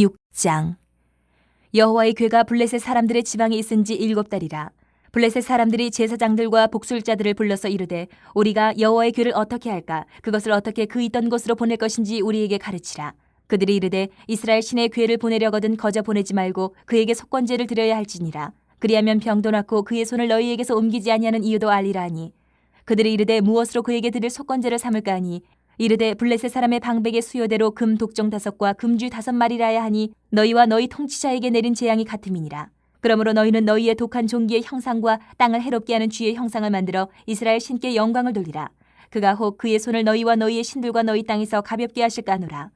6장. 여호와의 궤가 블레셋 사람들의 지방에 있은 지 7달이라. 블레셋 사람들이 제사장들과 복술자들을 불러서 이르되 우리가 여호와의 궤를 어떻게 할까? 그것을 어떻게 그 있던 곳으로 보낼 것인지 우리에게 가르치라. 그들이 이르되 이스라엘 신의 궤를 보내려거든 거저 보내지 말고 그에게 속건제를 드려야 할지니라. 그리하면 병도 낫고 그의 손을 너희에게서 옮기지 아니하는 이유도 알리라 하니. 그들이 이르되 무엇으로 그에게 드릴 속건제를 삼을까 하니 이르되 블레셋 사람의 방백의 수요대로 금 독종 5과 금쥐 5마리라야 하니 너희와 너희 통치자에게 내린 재앙이 같음이니라. 그러므로 너희는 너희의 독한 종기의 형상과 땅을 해롭게 하는 쥐의 형상을 만들어 이스라엘 신께 영광을 돌리라. 그가 혹 그의 손을 너희와 너희의 신들과 너희 땅에서 가볍게 하실까 하노라.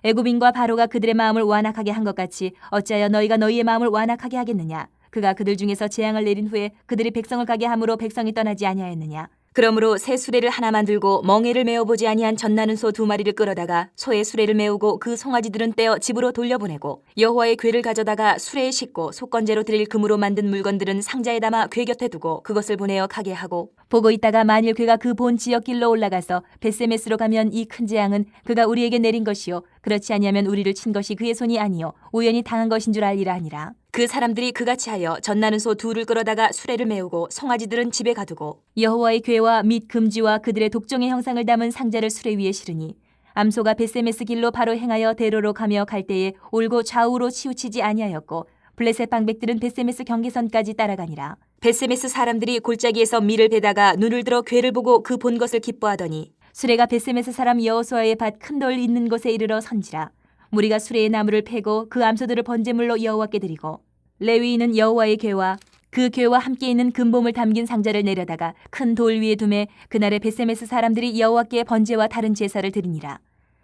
애굽인과 바로가 그들의 마음을 완악하게 한 것 같이 어찌하여 너희가 너희의 마음을 완악하게 하겠느냐. 그가 그들 중에서 재앙을 내린 후에 그들이 백성을 가게 함으로 백성이 떠나지 아니하였느냐. 그러므로 새 수레를 하나 만들고 멍에를 메어보지 아니한 젖나는 소 2마리를 끌어다가 소의 수레를 메우고 그 송아지들은 떼어 집으로 돌려보내고 여호와의 궤를 가져다가 수레에 싣고 속건제로 드릴 금으로 만든 물건들은 상자에 담아 궤 곁에 두고 그것을 보내어 가게 하고 보고 있다가 만일 궤가 그 본 지역 길로 올라가서 벳세메스로 가면 이 큰 재앙은 그가 우리에게 내린 것이요 그렇지 아니하면 우리를 친 것이 그의 손이 아니요 우연히 당한 것인 줄 알리라 하니라. 그 사람들이 그같이 하여 젖나는 소 2를 끌어다가 수레를 메우고 송아지들은 집에 가두고 여호와의 궤와 및 금지와 그들의 독종의 형상을 담은 상자를 수레 위에 실으니 암소가 벳세메스 길로 바로 행하여 대로로 가며 갈 때에 올고 좌우로 치우치지 아니하였고 블레셋 방백들은 벳세메스 경계선까지 따라가니라. 벳세메스 사람들이 골짜기에서 밀을 베다가 눈을 들어 궤를 보고 그 본 것을 기뻐하더니 수레가 벳세메스 사람 여호수아의 밭 큰 돌 있는 곳에 이르러 선지라. 무리가 수레의 나무를 패고 그 암소들을 번제물로 여호와께 드리고 레위인은 여호와의 궤와 그 궤와 함께 있는 금봄을 담긴 상자를 내려다가 큰 돌 위에 두매 그날에 벳세메스 사람들이 여호와께 번제와 다른 제사를 드리니라.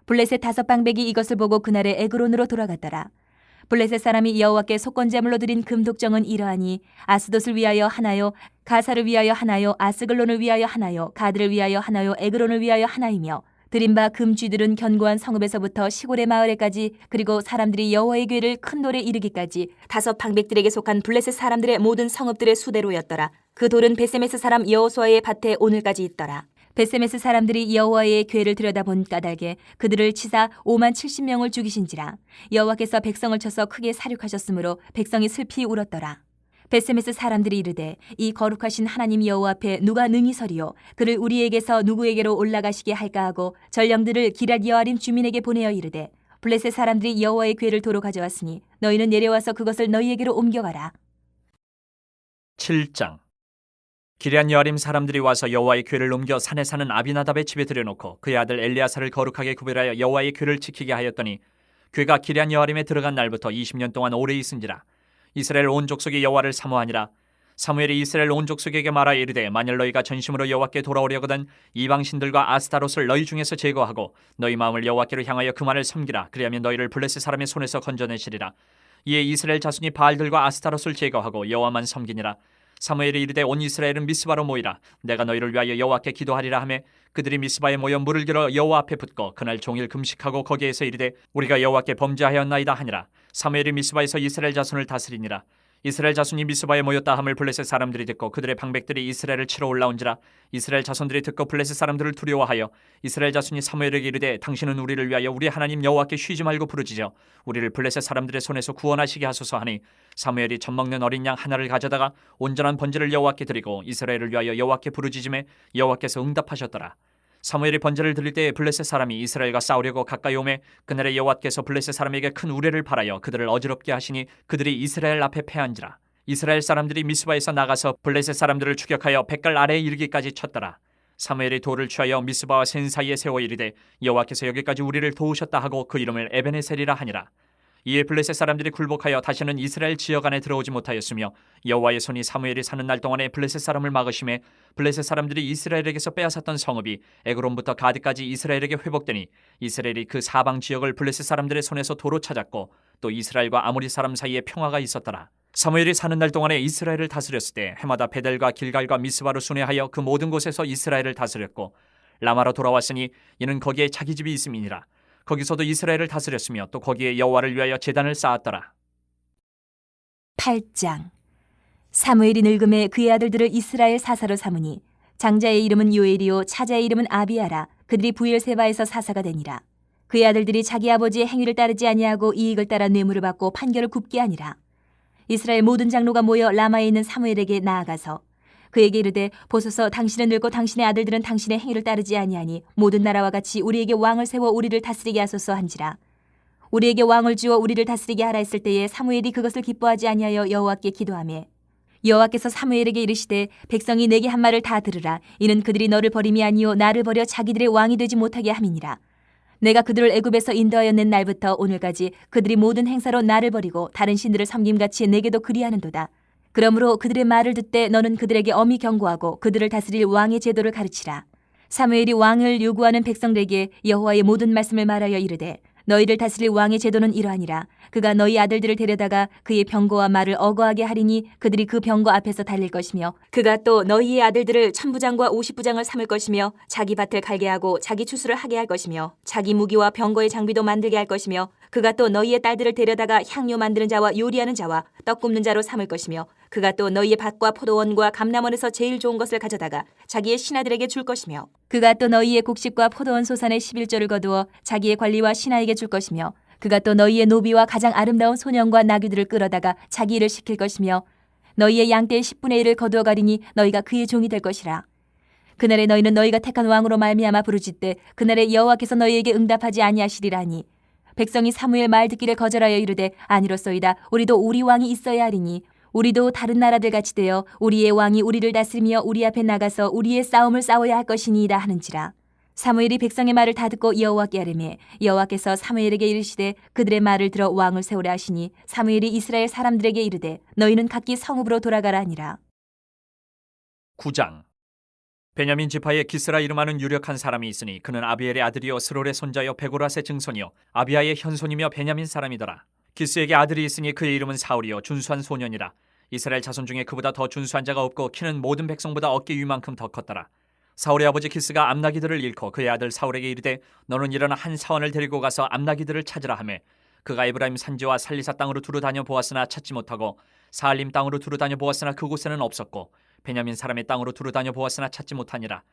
블레셋 5방백이 이것을 보고 그날에 에그론으로 돌아갔더라. 블레셋 사람이 여호와께 속건제물로 드린 금독정은 이러하니 아스돗을 위하여 하나요, 가사를 위하여 하나요, 아스글론을 위하여 하나요, 가드를 위하여 하나요, 에그론을 위하여 하나이며 드린 바 금쥐들은 견고한 성읍에서부터 시골의 마을에까지 그리고 사람들이 여호와의 궤를 큰 돌에 이르기까지 5방백들에게 속한 블레셋 사람들의 모든 성읍들의 수대로였더라. 그 돌은 벳세메스 사람 여호수아의 밭에 오늘까지 있더라. 벳세메스 사람들이 여호와의 궤를 들여다본 까닭에 그들을 치사 50,070명을 죽이신지라. 여호와께서 백성을 쳐서 크게 사륙하셨으므로 백성이 슬피 울었더라. 벳세메스 사람들이 이르되 이 거룩하신 하나님 여호와 앞에 누가 능히 서리요 그를 우리에게서 누구에게로 올라가시게 할까 하고 전령들을 기럇 여아림 주민에게 보내어 이르되 블레셋 사람들이 여호와의 궤를 도로 가져왔으니 너희는 내려와서 그것을 너희에게로 옮겨가라. 7장. 기럇 여아림 사람들이 와서 여호와의 궤를 옮겨 산에 사는 아비나답의 집에 들여놓고 그의 아들 엘리야사를 거룩하게 구별하여 여호와의 궤를 지키게 하였더니 궤가 기럇 여아림에 들어간 날부터 20년 동안 오래 있은지라. 이스라엘 온 족속이 여호와를 사모하니라. 사무엘이 이스라엘 온 족속에게 말하여 이르되 만일 너희가 전심으로 여호와께 돌아오려거든 이방신들과 아스타롯을 너희 중에서 제거하고 너희 마음을 여호와께로 향하여 그만을 섬기라. 그리하면 너희를 블레셋 사람의 손에서 건져내시리라. 이에 이스라엘 자손이 바알들과 아스타롯을 제거하고 여호와만 섬기니라. 사무엘이 이르되 온 이스라엘은 미스바로 모이라. 내가 너희를 위하여 여호와께 기도하리라 하매 그들이 미스바에 모여 물을 길어 여호와 앞에 붓고 그날 종일 금식하고 거기에서 이르되 우리가 여호와께 범죄하였나이다 하니라. 사무엘이 미스바에서 이스라엘 자손을 다스리니라. 이스라엘 자손이 미스바에 모였다 함을 블레셋 사람들이 듣고 그들의 방백들이 이스라엘을 치러 올라온지라. 이스라엘 자손들이 듣고 블레셋 사람들을 두려워하여 이스라엘 자손이 사무엘에게 이르되 당신은 우리를 위하여 우리 하나님 여호와께 쉬지 말고 부르짖어 우리를 블레셋 사람들의 손에서 구원하시게 하소서 하니 사무엘이 젖먹는 어린 양 하나를 가져다가 온전한 번제를 여호와께 드리고 이스라엘을 위하여 여호와께 부르짖음에 여호와께서 응답하셨더라. 사무엘이 번제를 드릴 때에 블레셋 사람이 이스라엘과 싸우려고 가까이 오매 그날에 여호와께서 블레셋 사람에게 큰 우레를 발하여 그들을 어지럽게 하시니 그들이 이스라엘 앞에 패한지라. 이스라엘 사람들이 미스바에서 나가서 블레셋 사람들을 추격하여 백갈 아래에 이르기까지 쳤더라. 사무엘이 돌을 취하여 미스바와 센 사이에 세워 이르되 여호와께서 여기까지 우리를 도우셨다 하고 그 이름을 에베네셀이라 하니라. 이에 블레셋 사람들이 굴복하여 다시는 이스라엘 지역 안에 들어오지 못하였으며 여호와의 손이 사무엘이 사는 날 동안에 블레셋 사람을 막으심에 블레셋 사람들이 이스라엘에게서 빼앗았던 성읍이 에그론부터 가드까지 이스라엘에게 회복되니 이스라엘이 그 사방 지역을 블레셋 사람들의 손에서 도로 찾았고 또 이스라엘과 아모리 사람 사이에 평화가 있었더라. 사무엘이 사는 날 동안에 이스라엘을 다스렸을 때 해마다 베델과 길갈과 미스바로 순회하여 그 모든 곳에서 이스라엘을 다스렸고 라마로 돌아왔으니 이는 거기에 자기 집이 있음이니라. 거기서도 이스라엘을 다스렸으며 또 거기에 여호와를 위하여 제단을 쌓았더라. 8장. 사무엘이 늙음에 그의 아들들을 이스라엘 사사로 삼으니 장자의 이름은 요엘이요 차자의 이름은 아비야라. 그들이 부엘세바에서 사사가 되니라. 그의 아들들이 자기 아버지의 행위를 따르지 아니하고 이익을 따라 뇌물을 받고 판결을 굽게 하니라. 이스라엘 모든 장로가 모여 라마에 있는 사무엘에게 나아가서 그에게 이르되 보소서 당신은 늙고 당신의 아들들은 당신의 행위를 따르지 아니하니 모든 나라와 같이 우리에게 왕을 세워 우리를 다스리게 하소서 한지라. 우리에게 왕을 주어 우리를 다스리게 하라 했을 때에 사무엘이 그것을 기뻐하지 아니하여 여호와께 기도하매 여호와께서 사무엘에게 이르시되 백성이 내게 한 말을 다 들으라. 이는 그들이 너를 버림이 아니요 나를 버려 자기들의 왕이 되지 못하게 함이니라. 내가 그들을 애굽에서 인도하여 낸 날부터 오늘까지 그들이 모든 행사로 나를 버리고 다른 신들을 섬김같이 내게도 그리하는도다. 그러므로 그들의 말을 듣되 너는 그들에게 엄히 경고하고 그들을 다스릴 왕의 제도를 가르치라. 사무엘이 왕을 요구하는 백성들에게 여호와의 모든 말씀을 말하여 이르되 너희를 다스릴 왕의 제도는 이러하니라. 그가 너희 아들들을 데려다가 그의 병거와 말을 어거하게 하리니 그들이 그 병거 앞에서 달릴 것이며 그가 또 너희의 아들들을 1000부장과 50부장을 삼을 것이며 자기 밭을 갈게 하고 자기 추수를 하게 할 것이며 자기 무기와 병거의 장비도 만들게 할 것이며 그가 또 너희의 딸들을 데려다가 향료 만드는 자와 요리하는 자와 떡 굽는 자로 삼을 것이며 그가 또 너희의 밭과 포도원과 감람원에서 제일 좋은 것을 가져다가 자기의 신하들에게 줄 것이며 그가 또 너희의 곡식과 포도원 소산의 11조를 거두어 자기의 관리와 신하에게 줄 것이며 그가 또 너희의 노비와 가장 아름다운 소년과 나귀들을 끌어다가 자기 일을 시킬 것이며 너희의 양떼의 10분의 1을 거두어 가리니 너희가 그의 종이 될 것이라. 그날에 너희는 너희가 택한 왕으로 말미암아 부르짖되 그날에 여호와께서 너희에게 응답하지 아니하시리라니. 백성이 사무엘 말 듣기를 거절하여 이르되 아니로소이다. 우리도 우리 왕이 있어야 하리니 우리도 다른 나라들 같이 되어 우리의 왕이 우리를 다스리며 우리 앞에 나가서 우리의 싸움을 싸워야 할 것이니이다 하는지라. 사무엘이 백성의 말을 다 듣고 여호와께 아뢰매 여호와께서 사무엘에게 이르시되 그들의 말을 들어 왕을 세우라 하시니 사무엘이 이스라엘 사람들에게 이르되 너희는 각기 성읍으로 돌아가라 하니라. 9장. 베냐민 지파에 기스라 이름하는 유력한 사람이 있으니 그는 아비엘의 아들이요 스롤의 손자요 베고라스의 증손이요 아비야의 현손이며 베냐민 사람이더라. 기스에게 아들이 있으니 그의 이름은 사울이요 준수한 소년이라. 이스라엘 자손 중에 그보다 더 준수한 자가 없고 키는 모든 백성보다 어깨 위만큼 더 컸더라. 사울의 아버지 기스가 암나기들을 잃고 그의 아들 사울에게 이르되 너는 일어나 한 사원을 데리고 가서 암나기들을 찾으라 하매 그가 에브라임 산지와 살리사 땅으로 두루 다녀 보았으나 찾지 못하고 사알림 땅으로 두루 다녀 보았으나 그곳에는 없었고 베냐민 사람의 땅으로 두루 다녀 보았으나 찾지 못하니라.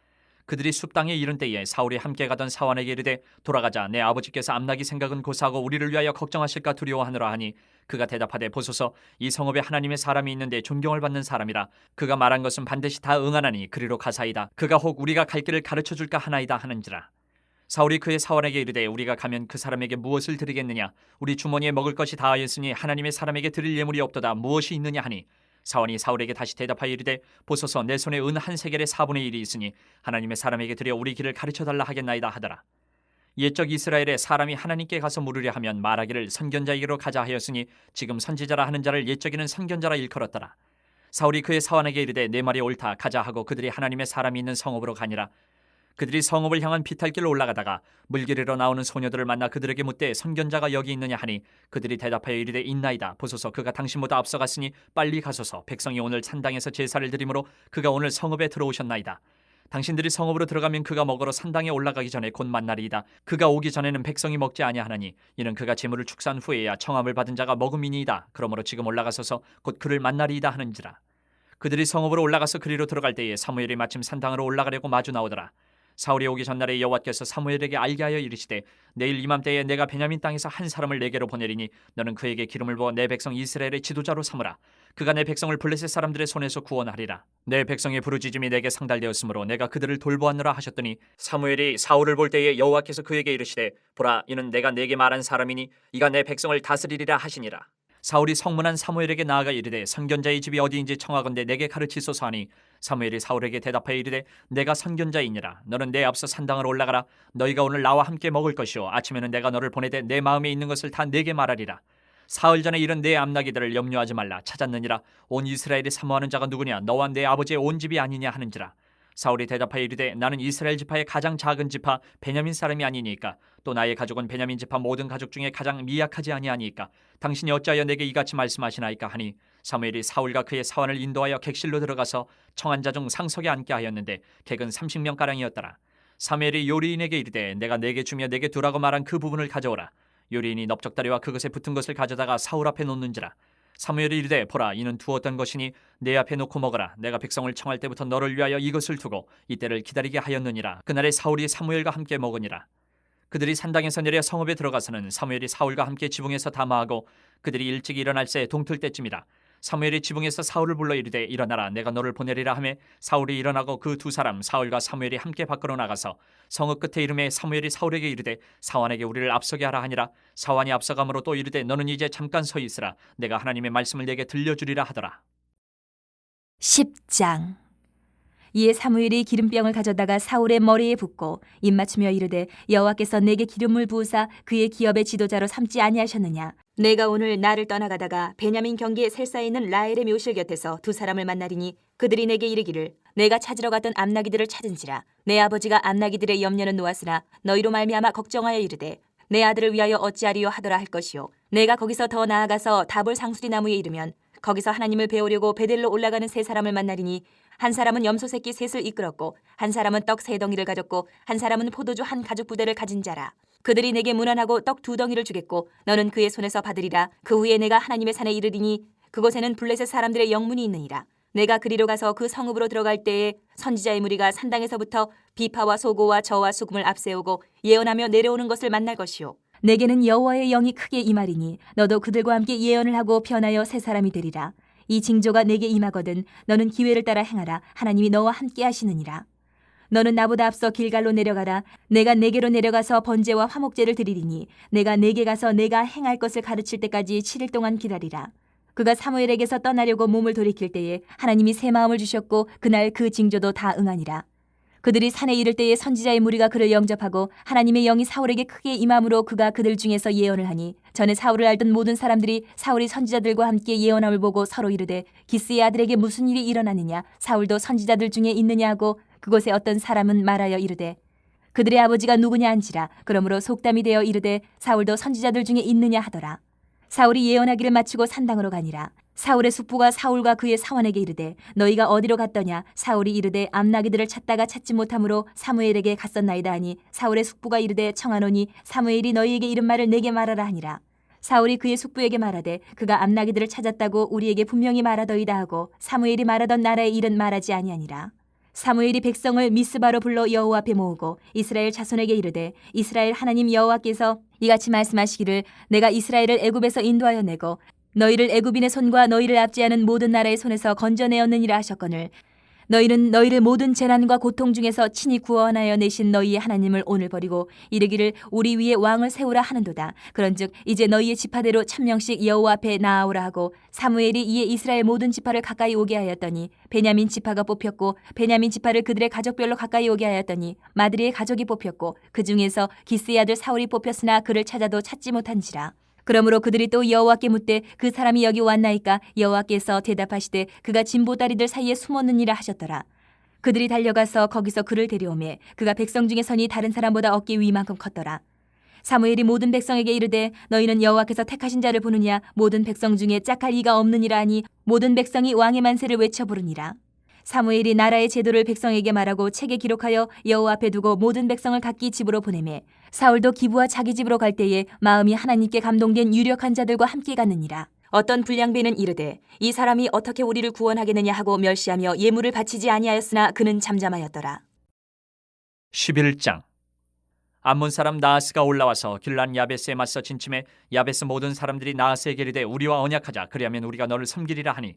그들이 숲 땅에 이른 때에 사울이 함께 가던 사원에게 이르되 돌아가자. 내 아버지께서 암나기 생각은 고사하고 우리를 위하여 걱정하실까 두려워하노라 하니 그가 대답하되 보소서 이 성읍에 하나님의 사람이 있는데 존경을 받는 사람이라. 그가 말한 것은 반드시 다 응하나니 그리로 가사이다. 그가 혹 우리가 갈 길을 가르쳐 줄까 하나이다 하는지라. 사울이 그의 사원에게 이르되 우리가 가면 그 사람에게 무엇을 드리겠느냐. 우리 주머니에 먹을 것이 다하였으니 하나님의 사람에게 드릴 예물이 없도다. 무엇이 있느냐 하니 사원이 사울에게 다시 대답하여 이르되 보소서 내 손에 은 한 세겔의 4분의 1이 있으니 하나님의 사람에게 드려 우리 길을 가르쳐달라 하겠나이다 하더라. 옛적 이스라엘에 사람이 하나님께 가서 물으려 하면 말하기를 선견자에게로 가자 하였으니 지금 선지자라 하는 자를 옛적에는 선견자라 일컬었더라. 사울이 그의 사원에게 이르되 내 말이 옳다. 가자 하고 그들이 하나님의 사람이 있는 성읍으로 가니라. 그들이 성읍을 향한 비탈길로 올라가다가 물길으로 나오는 소녀들을 만나 그들에게 묻되 선견자가 여기 있느냐 하니 그들이 대답하여 이르되 있나이다. 보소서 그가 당신보다 앞서갔으니 빨리 가소서. 백성이 오늘 산당에서 제사를 드리므로 그가 오늘 성읍에 들어오셨나이다. 당신들이 성읍으로 들어가면 그가 먹으러 산당에 올라가기 전에 곧 만나리이다. 그가 오기 전에는 백성이 먹지 아니하나니 이는 그가 제물을 축사한 후에야 청함을 받은 자가 먹음이니이다. 그러므로 지금 올라가소서 곧 그를 만나리이다 하는지라. 그들이 성읍으로 올라가서 그리로 들어갈 때에 사무엘이 마침 산당으로 올라가려고 마주 나오더라. 사울이 오기 전날에 여호와께서 사무엘에게 알게 하여 이르시되 내일 이맘때에 내가 베냐민 땅에서 한 사람을 내게로 보내리니 너는 그에게 기름을 부어 내 백성 이스라엘의 지도자로 삼으라. 그가 내 백성을 블레셋 사람들의 손에서 구원하리라. 내 백성의 부르짖음이 내게 상달되었으므로 내가 그들을 돌보았노라 하셨더니 사무엘이 사울을 볼 때에 여호와께서 그에게 이르시되 보라 이는 내가 내게 말한 사람이니 이가 내 백성을 다스리리라 하시니라. 사울이 성문한 사무엘에게 나아가 이르되 선견자의 집이 어디인지 청하건대 내게 가르치소서 하니 사무엘이 사울에게 대답하여 이르되 내가 선견자이니라. 너는 내 앞서 산당으로 올라가라. 너희가 오늘 나와 함께 먹을 것이요 아침에는 내가 너를 보내되 내 마음에 있는 것을 다 내게 말하리라. 사흘 전에 이른 내 암나기들을 염려하지 말라. 찾았느니라. 온 이스라엘이 사모하는 자가 누구냐. 너와 내 아버지의 온 집이 아니냐 하는지라. 사울이 대답하여 이르되 나는 이스라엘 지파의 가장 작은 지파 베냐민 사람이 아니니까 또 나의 가족은 베냐민 지파 모든 가족 중에 가장 미약하지 아니하니까 당신이 어찌하여 내게 이같이 말씀하시나이까 하니 사무엘이 사울과 그의 사원을 인도하여 객실로 들어가서 청한 자 중 상석에 앉게 하였는데 객은 30명가량이었더라. 사무엘이 요리인에게 이르되 내가 내게 주며 내게 두라고 말한 그 부분을 가져오라. 요리인이 넓적다리와 그것에 붙은 것을 가져다가 사울 앞에 놓는지라. 사무엘이 이르되 보라 이는 두었던 것이니 내 앞에 놓고 먹어라. 내가 백성을 청할 때부터 너를 위하여 이것을 두고 이때를 기다리게 하였느니라. 그날에 사울이 사무엘과 함께 먹으니라. 그들이 산당에서 내려 성읍에 들어가서는 사무엘이 사울과 함께 지붕에서 담화하고 그들이 일찍 일어날 새 동틀 때쯤이라. 사무엘이 지붕에서 사울을 불러 이르되 일어나라 내가 너를 보내리라 하매 사울이 일어나고 그 두 사람 사울과 사무엘이 함께 밖으로 나가서 성읍 끝에 이름에 사무엘이 사울에게 이르되 사환에게 우리를 앞서게 하라 하니라. 사환이 앞서감으로 또 이르되 너는 이제 잠깐 서 있으라 내가 하나님의 말씀을 내게 들려주리라 하더라. 10장. 이에 사무엘이 기름병을 가져다가 사울의 머리에 붓고 입맞추며 이르되 여호와께서 내게 기름을 부으사 그의 기업의 지도자로 삼지 아니하셨느냐. 내가 오늘 나를 떠나가다가 베냐민 경계에 셀사에 있는 라헬의 묘실 곁에서 두 사람을 만나리니 그들이 내게 이르기를 내가 찾으러 갔던 암나기들을 찾은지라. 내 아버지가 암나기들의 염려는 놓았으나 너희로 말미암아 걱정하여 이르되 내 아들을 위하여 어찌하리요 하더라 할 것이요. 내가 거기서 더 나아가서 다볼 상수리 나무에 이르면 거기서 하나님을 배우려고 베델로 올라가는 세 사람을 만나리니 한 사람은 염소 새끼 셋을 이끌었고 한 사람은 떡 세 덩이를 가졌고 한 사람은 포도주 한 가죽 부대를 가진 자라. 그들이 내게 문안하고 떡 두 덩이를 주겠고 너는 그의 손에서 받으리라. 그 후에 내가 하나님의 산에 이르리니 그곳에는 블레셋 사람들의 영문이 있느니라. 내가 그리로 가서 그 성읍으로 들어갈 때에 선지자의 무리가 산당에서부터 비파와 소고와 저와 수금을 앞세우고 예언하며 내려오는 것을 만날 것이요. 내게는 여호와의 영이 크게 임하리니 너도 그들과 함께 예언을 하고 변하여 새 사람이 되리라. 이 징조가 내게 임하거든 너는 기회를 따라 행하라. 하나님이 너와 함께 하시느니라. 너는 나보다 앞서 길갈로 내려가라. 내가 내게로 내려가서 번제와 화목제를 드리리니 내가 내게 가서 내가 행할 것을 가르칠 때까지 7일 동안 기다리라. 그가 사무엘에게서 떠나려고 몸을 돌이킬 때에 하나님이 새 마음을 주셨고 그날 그 징조도 다 응하니라. 그들이 산에 이를 때에 선지자의 무리가 그를 영접하고 하나님의 영이 사울에게 크게 임함으로 그가 그들 중에서 예언을 하니 전에 사울을 알던 모든 사람들이 사울이 선지자들과 함께 예언함을 보고 서로 이르되 기스의 아들에게 무슨 일이 일어나느냐 사울도 선지자들 중에 있느냐 하고 그곳에 어떤 사람은 말하여 이르되 그들의 아버지가 누구냐 한지라. 그러므로 속담이 되어 이르되 사울도 선지자들 중에 있느냐 하더라. 사울이 예언하기를 마치고 산당으로 가니라. 사울의 숙부가 사울과 그의 사원에게 이르되 너희가 어디로 갔더냐. 사울이 이르되 암나기들을 찾다가 찾지 못함으로 사무엘에게 갔었나이다 하니 사울의 숙부가 이르되 청하노니 사무엘이 너희에게 이른 말을 내게 말하라 하니라. 사울이 그의 숙부에게 말하되 그가 암나기들을 찾았다고 우리에게 분명히 말하더이다 하고 사무엘이 말하던 나라의 일은 말하지 아니하니라. 사무엘이 백성을 미스바로 불러 여호와 앞에 모으고 이스라엘 자손에게 이르되 이스라엘 하나님 여호와께서 이같이 말씀하시기를 내가 이스라엘을 애굽에서 인도하여 내고 너희를 애굽인의 손과 너희를 압제하는 모든 나라의 손에서 건져내었느니라 하셨거늘 너희는 너희를 모든 재난과 고통 중에서 친히 구원하여 내신 너희의 하나님을 오늘 버리고 이르기를 우리 위에 왕을 세우라 하는도다. 그런즉 이제 너희의 지파대로 1000명씩 여호와 앞에 나아오라 하고 사무엘이 이에 이스라엘 모든 지파를 가까이 오게 하였더니 베냐민 지파가 뽑혔고 베냐민 지파를 그들의 가족별로 가까이 오게 하였더니 마드리의 가족이 뽑혔고 그 중에서 기스의 아들 사울이 뽑혔으나 그를 찾아도 찾지 못한지라. 그러므로 그들이 또 여호와께 묻되 그 사람이 여기 왔나이까. 여호와께서 대답하시되 그가 진보다리들 사이에 숨었느니라 하셨더라. 그들이 달려가서 거기서 그를 데려오매 그가 백성 중에 선이 다른 사람보다 어깨 위만큼 컸더라. 사무엘이 모든 백성에게 이르되 너희는 여호와께서 택하신 자를 보느냐. 모든 백성 중에 짝할 이가 없느니라 하니 모든 백성이 왕의 만세를 외쳐 부르니라. 사무엘이 나라의 제도를 백성에게 말하고 책에 기록하여 여호와 앞에 두고 모든 백성을 각기 집으로 보내매 사울도 기브와 자기 집으로 갈 때에 마음이 하나님께 감동된 유력한 자들과 함께 갔느니라. 어떤 불량배는 이르되 이 사람이 어떻게 우리를 구원하겠느냐 하고 멸시하며 예물을 바치지 아니하였으나 그는 잠잠하였더라. 11장. 암몬 사람 나하스가 올라와서 길란 야베스에 맞서 진침해 야베스 모든 사람들이 나하스에게 이르되 우리와 언약하자. 그리하면 우리가 너를 섬기리라 하니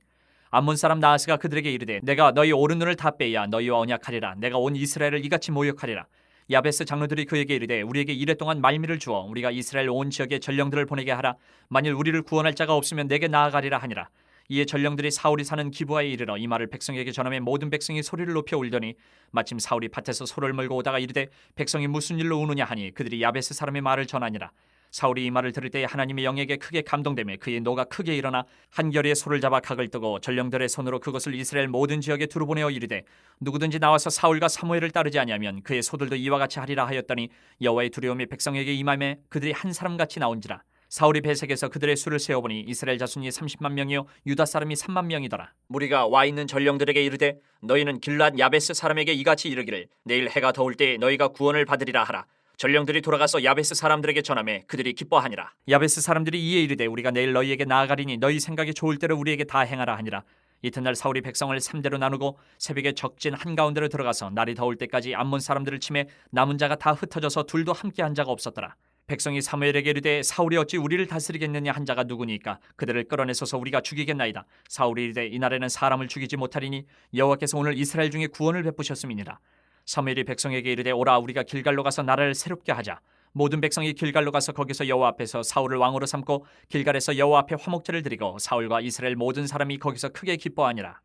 암몬 사람 나하스가 그들에게 이르되 내가 너희 오른 눈을 다 빼야 너희와 언약하리라. 내가 온 이스라엘을 이같이 모욕하리라. 야베스 장로들이 그에게 이르되 우리에게 이랫동안 말미를 주어 우리가 이스라엘 온 지역에 전령들을 보내게 하라. 만일 우리를 구원할 자가 없으면 내게 나아가리라 하니라. 이에 전령들이 사울이 사는 기브아에 이르러 이 말을 백성에게 전하매 모든 백성이 소리를 높여 울더니 마침 사울이 밭에서 소를 몰고 오다가 이르되 백성이 무슨 일로 우느냐 하니 그들이 야베스 사람의 말을 전하니라. 사울이 이 말을 들을 때에 하나님의 영에게 크게 감동되며 그의 노가 크게 일어나 한결의 소를 잡아 각을 뜨고 전령들의 손으로 그것을 이스라엘 모든 지역에 두루 보내어 이르되 누구든지 나와서 사울과 사무엘을 따르지 아니하면 그의 소들도 이와 같이 하리라 하였더니 여호와의 두려움이 백성에게 임하매 그들이 한 사람같이 나온지라. 사울이 배색에서 그들의 수를 세어보니 이스라엘 자손이 30만 명이요 유다 사람이 3만 명이더라. 무리가 와 있는 전령들에게 이르되 너희는 길랏 야베스 사람에게 이같이 이르기를 내일 해가 더울 때에 너희가 구원을 받으리라 하라. 전령들이 돌아가서 야베스 사람들에게 전하매 그들이 기뻐하니라. 야베스 사람들이 이에 이르되 우리가 내일 너희에게 나아가리니 너희 생각이 좋을 대로 우리에게 다 행하라 하니라. 이튿날 사울이 백성을 3대로 나누고 새벽에 적진 한가운데로 들어가서 날이 더울 때까지 암몬 사람들을 치매 남은 자가 다 흩어져서 둘도 함께 한 자가 없었더라. 백성이 사무엘에게 이르되 사울이 어찌 우리를 다스리겠느냐 한 자가 누구니까 그들을 끌어내소서 우리가 죽이겠나이다. 사울이 이르되 이날에는 사람을 죽이지 못하리니 여호와께서 오늘 이스라엘 중에 구원을 베푸셨음이니라. 사무엘이 백성에게 이르되 오라 우리가 길갈로 가서 나라를 새롭게 하자. 모든 백성이 길갈로 가서 거기서 여호와 앞에서 사울을 왕으로 삼고 길갈에서 여호와 앞에 화목제를 드리고 사울과 이스라엘 모든 사람이 거기서 크게 기뻐하니라.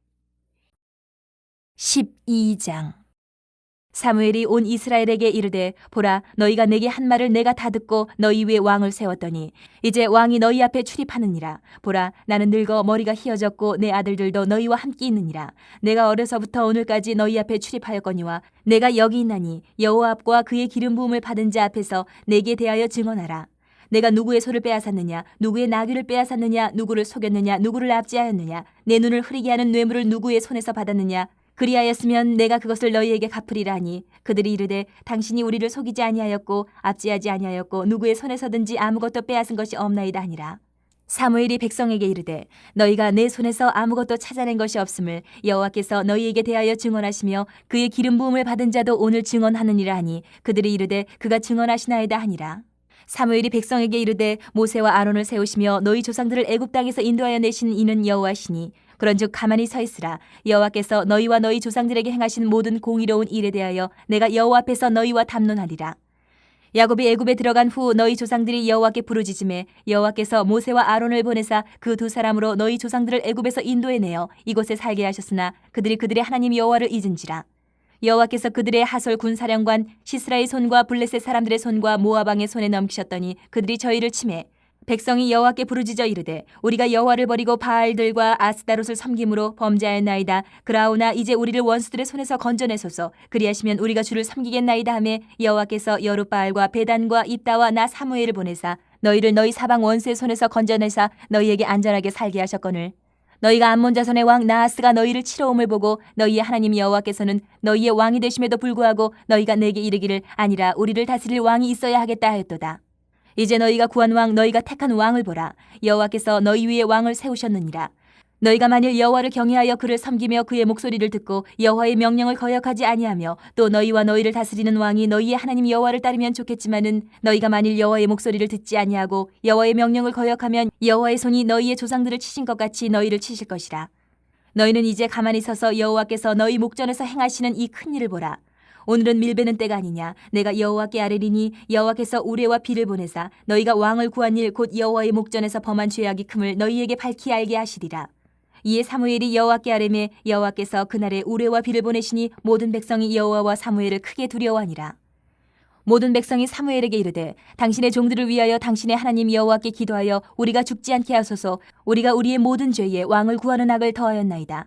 12장. 사무엘이 온 이스라엘에게 이르되 보라 너희가 내게 한 말을 내가 다 듣고 너희 위에 왕을 세웠더니 이제 왕이 너희 앞에 출입하느니라. 보라 나는 늙어 머리가 희어졌고 내 아들들도 너희와 함께 있느니라. 내가 어려서부터 오늘까지 너희 앞에 출입하였거니와 내가 여기 있나니 여호와 앞과 그의 기름 부음을 받은 자 앞에서 내게 대하여 증언하라. 내가 누구의 소를 빼앗았느냐 누구의 나귀를 빼앗았느냐 누구를 속였느냐 누구를 압제하였느냐 내 눈을 흐리게 하는 뇌물을 누구의 손에서 받았느냐 그리하였으면 내가 그것을 너희에게 갚으리라 하니 그들이 이르되 당신이 우리를 속이지 아니하였고 압제하지 아니하였고 누구의 손에서든지 아무것도 빼앗은 것이 없나이다 하니라. 사무엘이 백성에게 이르되 너희가 내 손에서 아무것도 찾아낸 것이 없음을 여호와께서 너희에게 대하여 증언하시며 그의 기름 부음을 받은 자도 오늘 증언하느니라 하니 그들이 이르되 그가 증언하시나이다 하니라. 사무엘이 백성에게 이르되 모세와 아론을 세우시며 너희 조상들을 애굽 땅에서 인도하여 내신 이는 여호와시니 그런즉 가만히 서 있으라. 여호와께서 너희와 너희 조상들에게 행하신 모든 공의로운 일에 대하여 내가 여호와 앞에서 너희와 담론하리라. 야곱이 애굽에 들어간 후 너희 조상들이 여호와께 부르짖음에 여호와께서 모세와 아론을 보내사 그 두 사람으로 너희 조상들을 애굽에서 인도해내어 이곳에 살게 하셨으나 그들이 그들의 하나님 여호와를 잊은지라. 여호와께서 그들의 하솔 군사령관 시스라의 손과 블레셋 사람들의 손과 모압 왕의 손에 넘기셨더니 그들이 저희를 치매 백성이 여호와께 부르짖어 이르되 우리가 여호와를 버리고 바알들과 아스다롯을 섬김으로 범죄하였나이다. 그라오나 이제 우리를 원수들의 손에서 건져내소서. 그리하시면 우리가 주를 섬기겠나이다 하며 여호와께서 여룻바알과 베단과 입다와 나 사무엘을 보내사 너희를 너희 사방 원수의 손에서 건져내사 너희에게 안전하게 살게 하셨거늘 너희가 암몬 자손의 왕 나하스가 너희를 치러 옴을 보고 너희의 하나님 여호와께서는 너희의 왕이 되심에도 불구하고 너희가 내게 이르기를 아니라 우리를 다스릴 왕이 있어야 하겠다 하였도다. 이제 너희가 구한 왕 너희가 택한 왕을 보라. 여호와께서 너희 위에 왕을 세우셨느니라. 너희가 만일 여호와를 경외하여 그를 섬기며 그의 목소리를 듣고 여호와의 명령을 거역하지 아니하며 또 너희와 너희를 다스리는 왕이 너희의 하나님 여호와를 따르면 좋겠지만은 너희가 만일 여호와의 목소리를 듣지 아니하고 여호와의 명령을 거역하면 여호와의 손이 너희의 조상들을 치신 것 같이 너희를 치실 것이라. 너희는 이제 가만히 서서 여호와께서 너희 목전에서 행하시는 이 큰 일을 보라. 오늘은 밀베는 때가 아니냐. 내가 여호와께 아뢰리니 여호와께서 우레와 비를 보내사 너희가 왕을 구한 일 곧 여호와의 목전에서 범한 죄악이 큼을 너희에게 밝히 알게 하시리라. 이에 사무엘이 여호와께 아뢰매 여호와께서 그날에 우레와 비를 보내시니 모든 백성이 여호와와 사무엘을 크게 두려워하니라. 모든 백성이 사무엘에게 이르되 당신의 종들을 위하여 당신의 하나님 여호와께 기도하여 우리가 죽지 않게 하소서. 우리가 우리의 모든 죄에 왕을 구하는 악을 더하였나이다.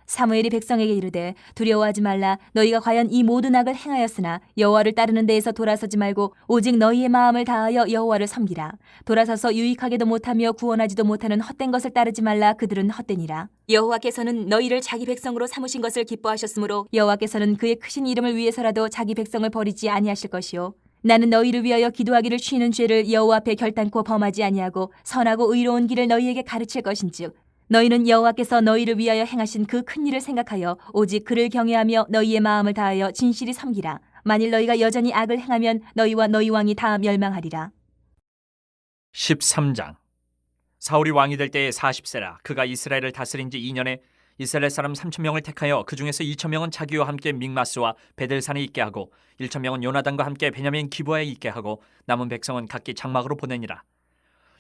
사무엘이 백성에게 이르되 두려워하지 말라. 너희가 과연 이 모든 악을 행하였으나 여호와를 따르는 데에서 돌아서지 말고 오직 너희의 마음을 다하여 여호와를 섬기라. 돌아서서 유익하게도 못하며 구원하지도 못하는 헛된 것을 따르지 말라. 그들은 헛되니라. 여호와께서는 너희를 자기 백성으로 삼으신 것을 기뻐하셨으므로 여호와께서는 그의 크신 이름을 위해서라도 자기 백성을 버리지 아니하실 것이요 나는 너희를 위하여 기도하기를 쉬는 죄를 여호와 앞에 결단코 범하지 아니하고 선하고 의로운 길을 너희에게 가르칠 것인즉 너희는 여호와께서 너희를 위하여 행하신 그 큰 일을 생각하여 오직 그를 경외하며 너희의 마음을 다하여 진실이 섬기라. 만일 너희가 여전히 악을 행하면 너희와 너희 왕이 다 멸망하리라. 13장. 사울이 왕이 될 때에 40세라. 그가 이스라엘을 다스린 지 2년에 이스라엘 사람 3,000명을 택하여 그 중에서 2,000명은 자기와 함께 믹마스와 베델산에 있게 하고 1,000명은 요나단과 함께 베냐민 기브아에 있게 하고 남은 백성은 각기 장막으로 보내니라.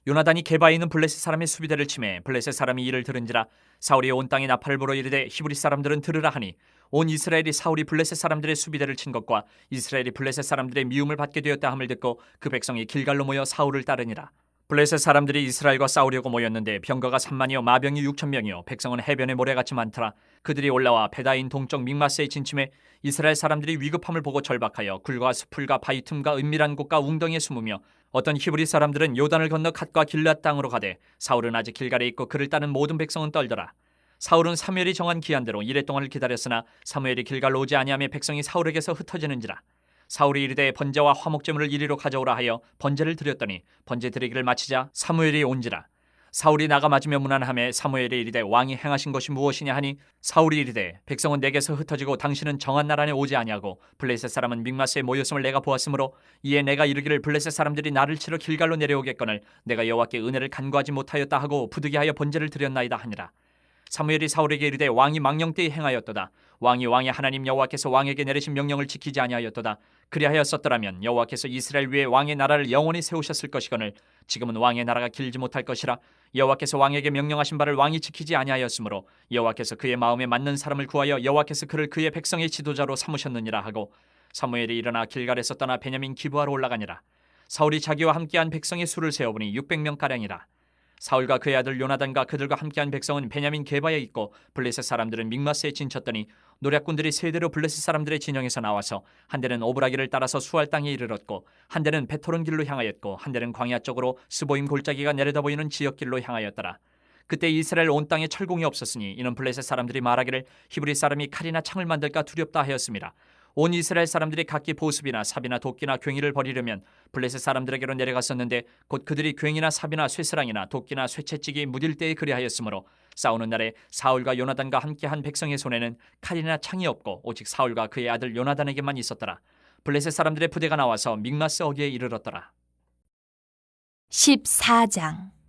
요나단이 게바에 있는 블레셋 사람의 수비대를 치매 블레셋 사람이 이를 들은지라. 사울이 온 땅에 나팔을 불어 이르되 히브리 사람들은 들으라 하니 온 이스라엘이 사울이 블레셋 사람들의 수비대를 친 것과 이스라엘이 블레셋 사람들의 미움을 받게 되었다 함을 듣고 그 백성이 길갈로 모여 사울을 따르니라. 블레셋 사람들이 이스라엘과 싸우려고 모였는데 병거가 3만이요 마병이 6,000명이요 백성은 해변의 모래같이 많더라. 그들이 올라와 베다인 동쪽 믹마스에 진침해 이스라엘 사람들이 위급함을 보고 절박하여 굴과 수풀과 바위 틈과 은밀한 곳과 웅덩이에 숨으며 어떤 히브리 사람들은 요단을 건너 갓과 길앗 땅으로 가되 사울은 아직 길갈에 있고 그를 따는 모든 백성은 떨더라. 사울은 사무엘이 정한 기한대로 이레 동안을 기다렸으나 사무엘이 길갈로 오지 아니하며 백성이 사울에게서 흩어지는지라. 사울이 이르되 번제와 화목제물을 이리로 가져오라 하여 번제를 드렸더니 번제 드리기를 마치자 사무엘이 온지라. 사울이 나가 맞으며 무난하매 사무엘이 이르되 왕이 행하신 것이 무엇이냐 하니 사울이 이르되 백성은 내게서 흩어지고 당신은 정한 날 안에 오지 아니하고 블레셋 사람은 mikmas에 모였음을 내가 보았으므로 이에 내가 이르기를 블레셋 사람들이 나를 치러 길갈로 내려오겠거늘 내가 여호와께 은혜를 간구하지 못하였다 하고 부득이하여 번제를 드렸나이다 하니라. 사무엘이 사울에게 이르되 왕이 망령되이 행하였도다. 왕이 왕의 하나님 여호와께서 왕에게 내리신 명령을 지키지 아니하였도다. 그리하였었더라면 여호와께서 이스라엘 위에 왕의 나라를 영원히 세우셨을 것이거늘 지금은 왕의 나라가 길지 못할 것이라. 여호와께서 왕에게 명령하신 바를 왕이 지키지 아니하였으므로 여호와께서 그의 마음에 맞는 사람을 구하여 여호와께서 그를 그의 백성의 지도자로 삼으셨느니라 하고 사무엘이 일어나 길갈에서 떠나 베냐민 기브아로 올라가니라. 사울이 자기와 함께한 백성의 수를 세어보니 600명가량이라. 사울과 그의 아들 요나단과 그들과 함께한 백성은 베냐민 게바에 있고 블레셋 사람들은 mikmas에 진쳤더니 노략군들이 세대로 블레셋 사람들의 진영에서 나와서 한 대는 오브라기를 따라서 수알 땅에 이르렀고 한 대는 베토론 길로 향하였고 한 대는 광야 쪽으로 스보임 골짜기가 내려다 보이는 지역길로 향하였더라. 그때 이스라엘 온 땅에 철공이 없었으니 이는 블레셋 사람들이 말하기를 히브리 사람이 칼이나 창을 만들까 두렵다 하였습니다. 온 이스라엘 사람들이 각기 보습이나 삽이나 도끼나 괭이를 버리려면 블레셋 사람들에게로 내려갔었는데 곧 그들이 괭이나 삽이나 쇠스랑이나 도끼나 쇠채찍이 무딜 때에 그리하였으므로 싸우는 날에 사울과 요나단과 함께한 백성의 손에는 칼이나 창이 없고 오직 사울과 그의 아들 요나단에게만 있었더라. 블레셋 사람들의 부대가 나와서 mikmas 어귀에 이르렀더라. 14장.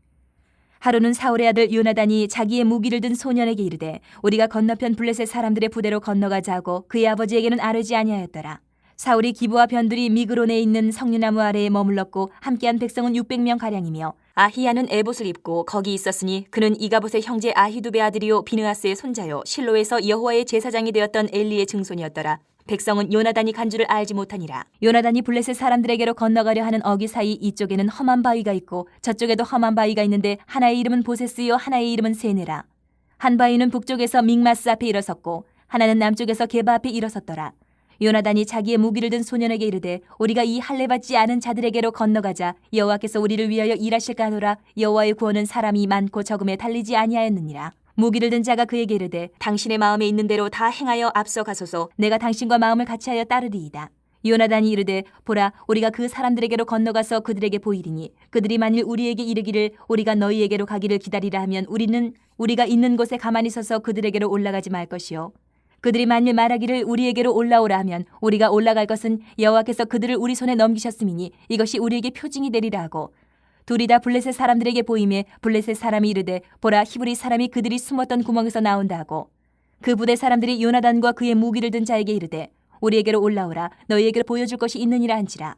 하루는 사울의 아들 요나단이 자기의 무기를 든 소년에게 이르되 우리가 건너편 블레셋 사람들의 부대로 건너가자 하고 그의 아버지에게는 아뢰지 아니하였더라. 사울이 기브와 변두리 미그론에 있는 석류나무 아래에 머물렀고 함께한 백성은 600명 가량이며 아히야는 에봇을 입고 거기 있었으니 그는 이가봇의 형제 아히두베 아들이요 비느하스의 손자요 실로에서 여호와의 제사장이 되었던 엘리의 증손이었더라. 백성은 요나단이 간 줄을 알지 못하니라. 요나단이 블레셋 사람들에게로 건너가려 하는 어귀 사이 이쪽에는 험한 바위가 있고 저쪽에도 험한 바위가 있는데 하나의 이름은 보세스요 하나의 이름은 세네라. 한 바위는 북쪽에서 mikmas 앞에 일어섰고 하나는 남쪽에서 게바 앞에 일어섰더라. 요나단이 자기의 무기를 든 소년에게 이르되 우리가 이 할례 받지 않은 자들에게로 건너가자. 여호와께서 우리를 위하여 일하실까 하노라. 여호와의 구원은 사람이 많고 적음에 달리지 아니하였느니라. 무기를 든 자가 그에게 이르되 당신의 마음에 있는 대로 다 행하여 앞서가소서. 내가 당신과 마음을 같이하여 따르리이다. 요나단이 이르되 보라 우리가 그 사람들에게로 건너가서 그들에게 보이리니 그들이 만일 우리에게 이르기를 우리가 너희에게로 가기를 기다리라 하면 우리는 우리가 있는 곳에 가만히 서서 그들에게로 올라가지 말 것이요 그들이 만일 말하기를 우리에게로 올라오라 하면 우리가 올라갈 것은 여호와께서 그들을 우리 손에 넘기셨음이니 이것이 우리에게 표징이 되리라 하고 둘이 다 블레셋 사람들에게 보임에 블레셋 사람이 이르되 보라 히브리 사람이 그들이 숨었던 구멍에서 나온다 하고 그 부대 사람들이 요나단과 그의 무기를 든 자에게 이르되 우리에게로 올라오라 너희에게로 보여줄 것이 있느니라 한지라.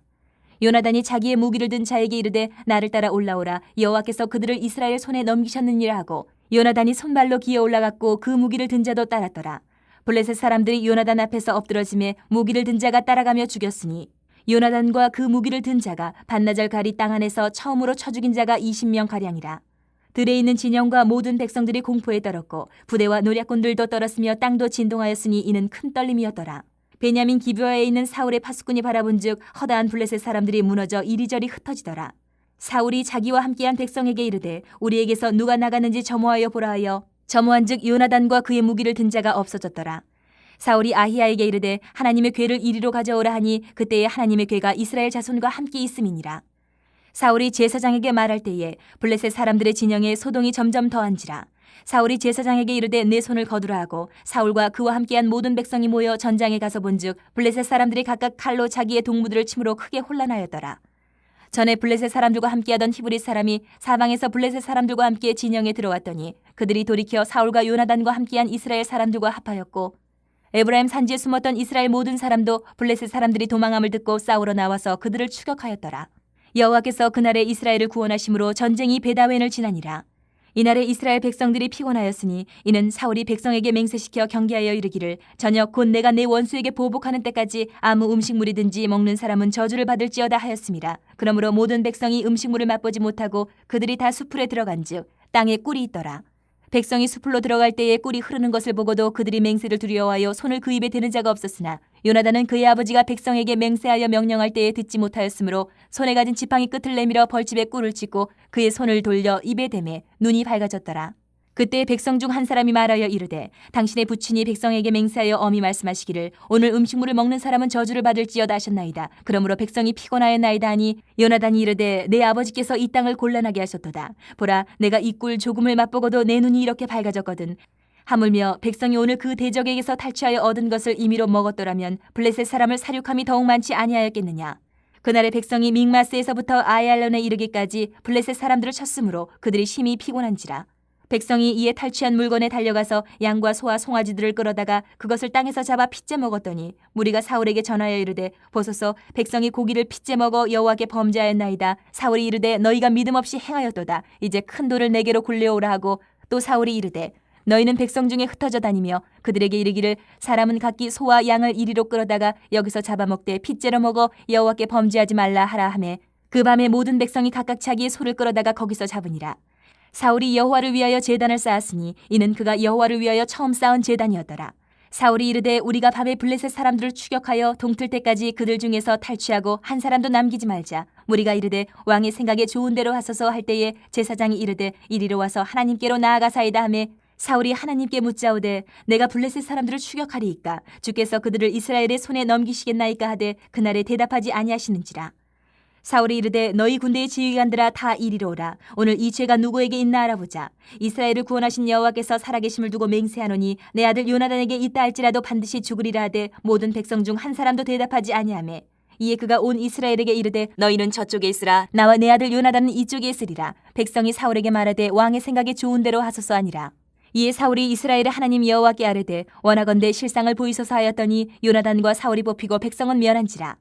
요나단이 자기의 무기를 든 자에게 이르되 나를 따라 올라오라 여호와께서 그들을 이스라엘 손에 넘기셨느니라 하고 요나단이 손발로 기어 올라갔고 그 무기를 든 자도 따랐더라. 블레셋 사람들이 요나단 앞에서 엎드러짐에 무기를 든 자가 따라가며 죽였으니 요나단과 그 무기를 든 자가 반나절 가리 땅 안에서 처음으로 쳐 죽인 자가 20명 가량이라. 들에 있는 진영과 모든 백성들이 공포에 떨었고 부대와 노략군들도 떨었으며 땅도 진동하였으니 이는 큰 떨림이었더라. 베냐민 기브아에 있는 사울의 파수꾼이 바라본즉 허다한 블레셋 사람들이 무너져 이리저리 흩어지더라. 사울이 자기와 함께한 백성에게 이르되 우리에게서 누가 나가는지 점호하여 보라 하여 점호한즉 요나단과 그의 무기를 든 자가 없어졌더라. 사울이 아히야에게 이르되 하나님의 궤를 이리로 가져오라 하니 그때에 하나님의 궤가 이스라엘 자손과 함께 있음이니라. 사울이 제사장에게 말할 때에 블레셋 사람들의 진영에 소동이 점점 더한지라. 사울이 제사장에게 이르되 내 손을 거두라 하고 사울과 그와 함께한 모든 백성이 모여 전장에 가서 본즉 블레셋 사람들이 각각 칼로 자기의 동무들을 침으로 크게 혼란하였더라. 전에 블레셋 사람들과 함께하던 히브리 사람이 사방에서 블레셋 사람들과 함께 진영에 들어왔더니 그들이 돌이켜 사울과 요나단과 함께한 이스라엘 사람들과 합하였고 에브라임 산지에 숨었던 이스라엘 모든 사람도 블레셋 사람들이 도망함을 듣고 싸우러 나와서 그들을 추격하였더라. 여호와께서 그날에 이스라엘을 구원하심으로 전쟁이 베다웬을 지나니라. 이날에 이스라엘 백성들이 피곤하였으니 이는 사울이 백성에게 맹세시켜 경계하여 이르기를 저녁 곧 내가 내 원수에게 보복하는 때까지 아무 음식물이든지 먹는 사람은 저주를 받을지어다 하였습니다. 그러므로 모든 백성이 음식물을 맛보지 못하고 그들이 다 수풀에 들어간즉 땅에 꿀이 있더라. 백성이 수풀로 들어갈 때에 꿀이 흐르는 것을 보고도 그들이 맹세를 두려워하여 손을 그 입에 대는 자가 없었으나 요나단은 그의 아버지가 백성에게 맹세하여 명령할 때에 듣지 못하였으므로 손에 가진 지팡이 끝을 내밀어 벌집에 꿀을 찍고 그의 손을 돌려 입에 대매 눈이 밝아졌더라. 그때 백성 중 한 사람이 말하여 이르되 당신의 부친이 백성에게 맹세하여 엄히 말씀하시기를 오늘 음식물을 먹는 사람은 저주를 받을지어다 하셨나이다. 그러므로 백성이 피곤하였나이다 하니 요나단이 이르되 내 아버지께서 이 땅을 곤란하게 하셨도다. 보라 내가 이 꿀 조금을 맛보고도 내 눈이 이렇게 밝아졌거든. 하물며 백성이 오늘 그 대적에게서 탈취하여 얻은 것을 임의로 먹었더라면 블레셋 사람을 사륙함이 더욱 많지 아니하였겠느냐. 그날의 백성이 믹마스에서부터 아얄론에 이르기까지 블레셋 사람들을 쳤으므로 그들이 심히 피곤한지라. 백성이 이에 탈취한 물건에 달려가서 양과 소와 송아지들을 끌어다가 그것을 땅에서 잡아 핏째 먹었더니 무리가 사울에게 전하여 이르되 보소서 백성이 고기를 핏째 먹어 여호와께 범죄하였나이다. 사울이 이르되 너희가 믿음 없이 행하였도다. 이제 큰 돌을 내게로 굴려오라 하고 또 사울이 이르되 너희는 백성 중에 흩어져 다니며 그들에게 이르기를 사람은 각기 소와 양을 이리로 끌어다가 여기서 잡아먹되 핏째로 먹어 여호와께 범죄하지 말라 하라 하매 그 밤에 모든 백성이 각각 자기의 소를 끌어다가 거기서 잡으니라. 사울이 여호와를 위하여 제단을 쌓았으니 이는 그가 여호와를 위하여 처음 쌓은 제단이었더라. 사울이 이르되 우리가 밤에 블레셋 사람들을 추격하여 동틀 때까지 그들 중에서 탈취하고 한 사람도 남기지 말자. 무리가 이르되 왕의 생각에 좋은 대로 하소서 할 때에 제사장이 이르되 이리로 와서 하나님께로 나아가사이다 하매 사울이 하나님께 묻자오되 내가 블레셋 사람들을 추격하리이까 주께서 그들을 이스라엘의 손에 넘기시겠나이까 하되 그날에 대답하지 아니하시는지라. 사울이 이르되 너희 군대의 지휘관들아 다 이리로 오라. 오늘 이 죄가 누구에게 있나 알아보자. 이스라엘을 구원하신 여호와께서 살아계심을 두고 맹세하노니 내 아들 요나단에게 있다 할지라도 반드시 죽으리라 하되 모든 백성 중 한 사람도 대답하지 아니하매 이에 그가 온 이스라엘에게 이르되 너희는 저쪽에 있으라. 나와 내 아들 요나단은 이쪽에 있으리라. 백성이 사울에게 말하되 왕의 생각에 좋은 대로 하소서 하니라. 이에 사울이 이스라엘의 하나님 여호와께 아뢰되 원하건대 실상을 보이소서 하였더니 요나단과 사울이 뽑히고 백성은 멸한지라.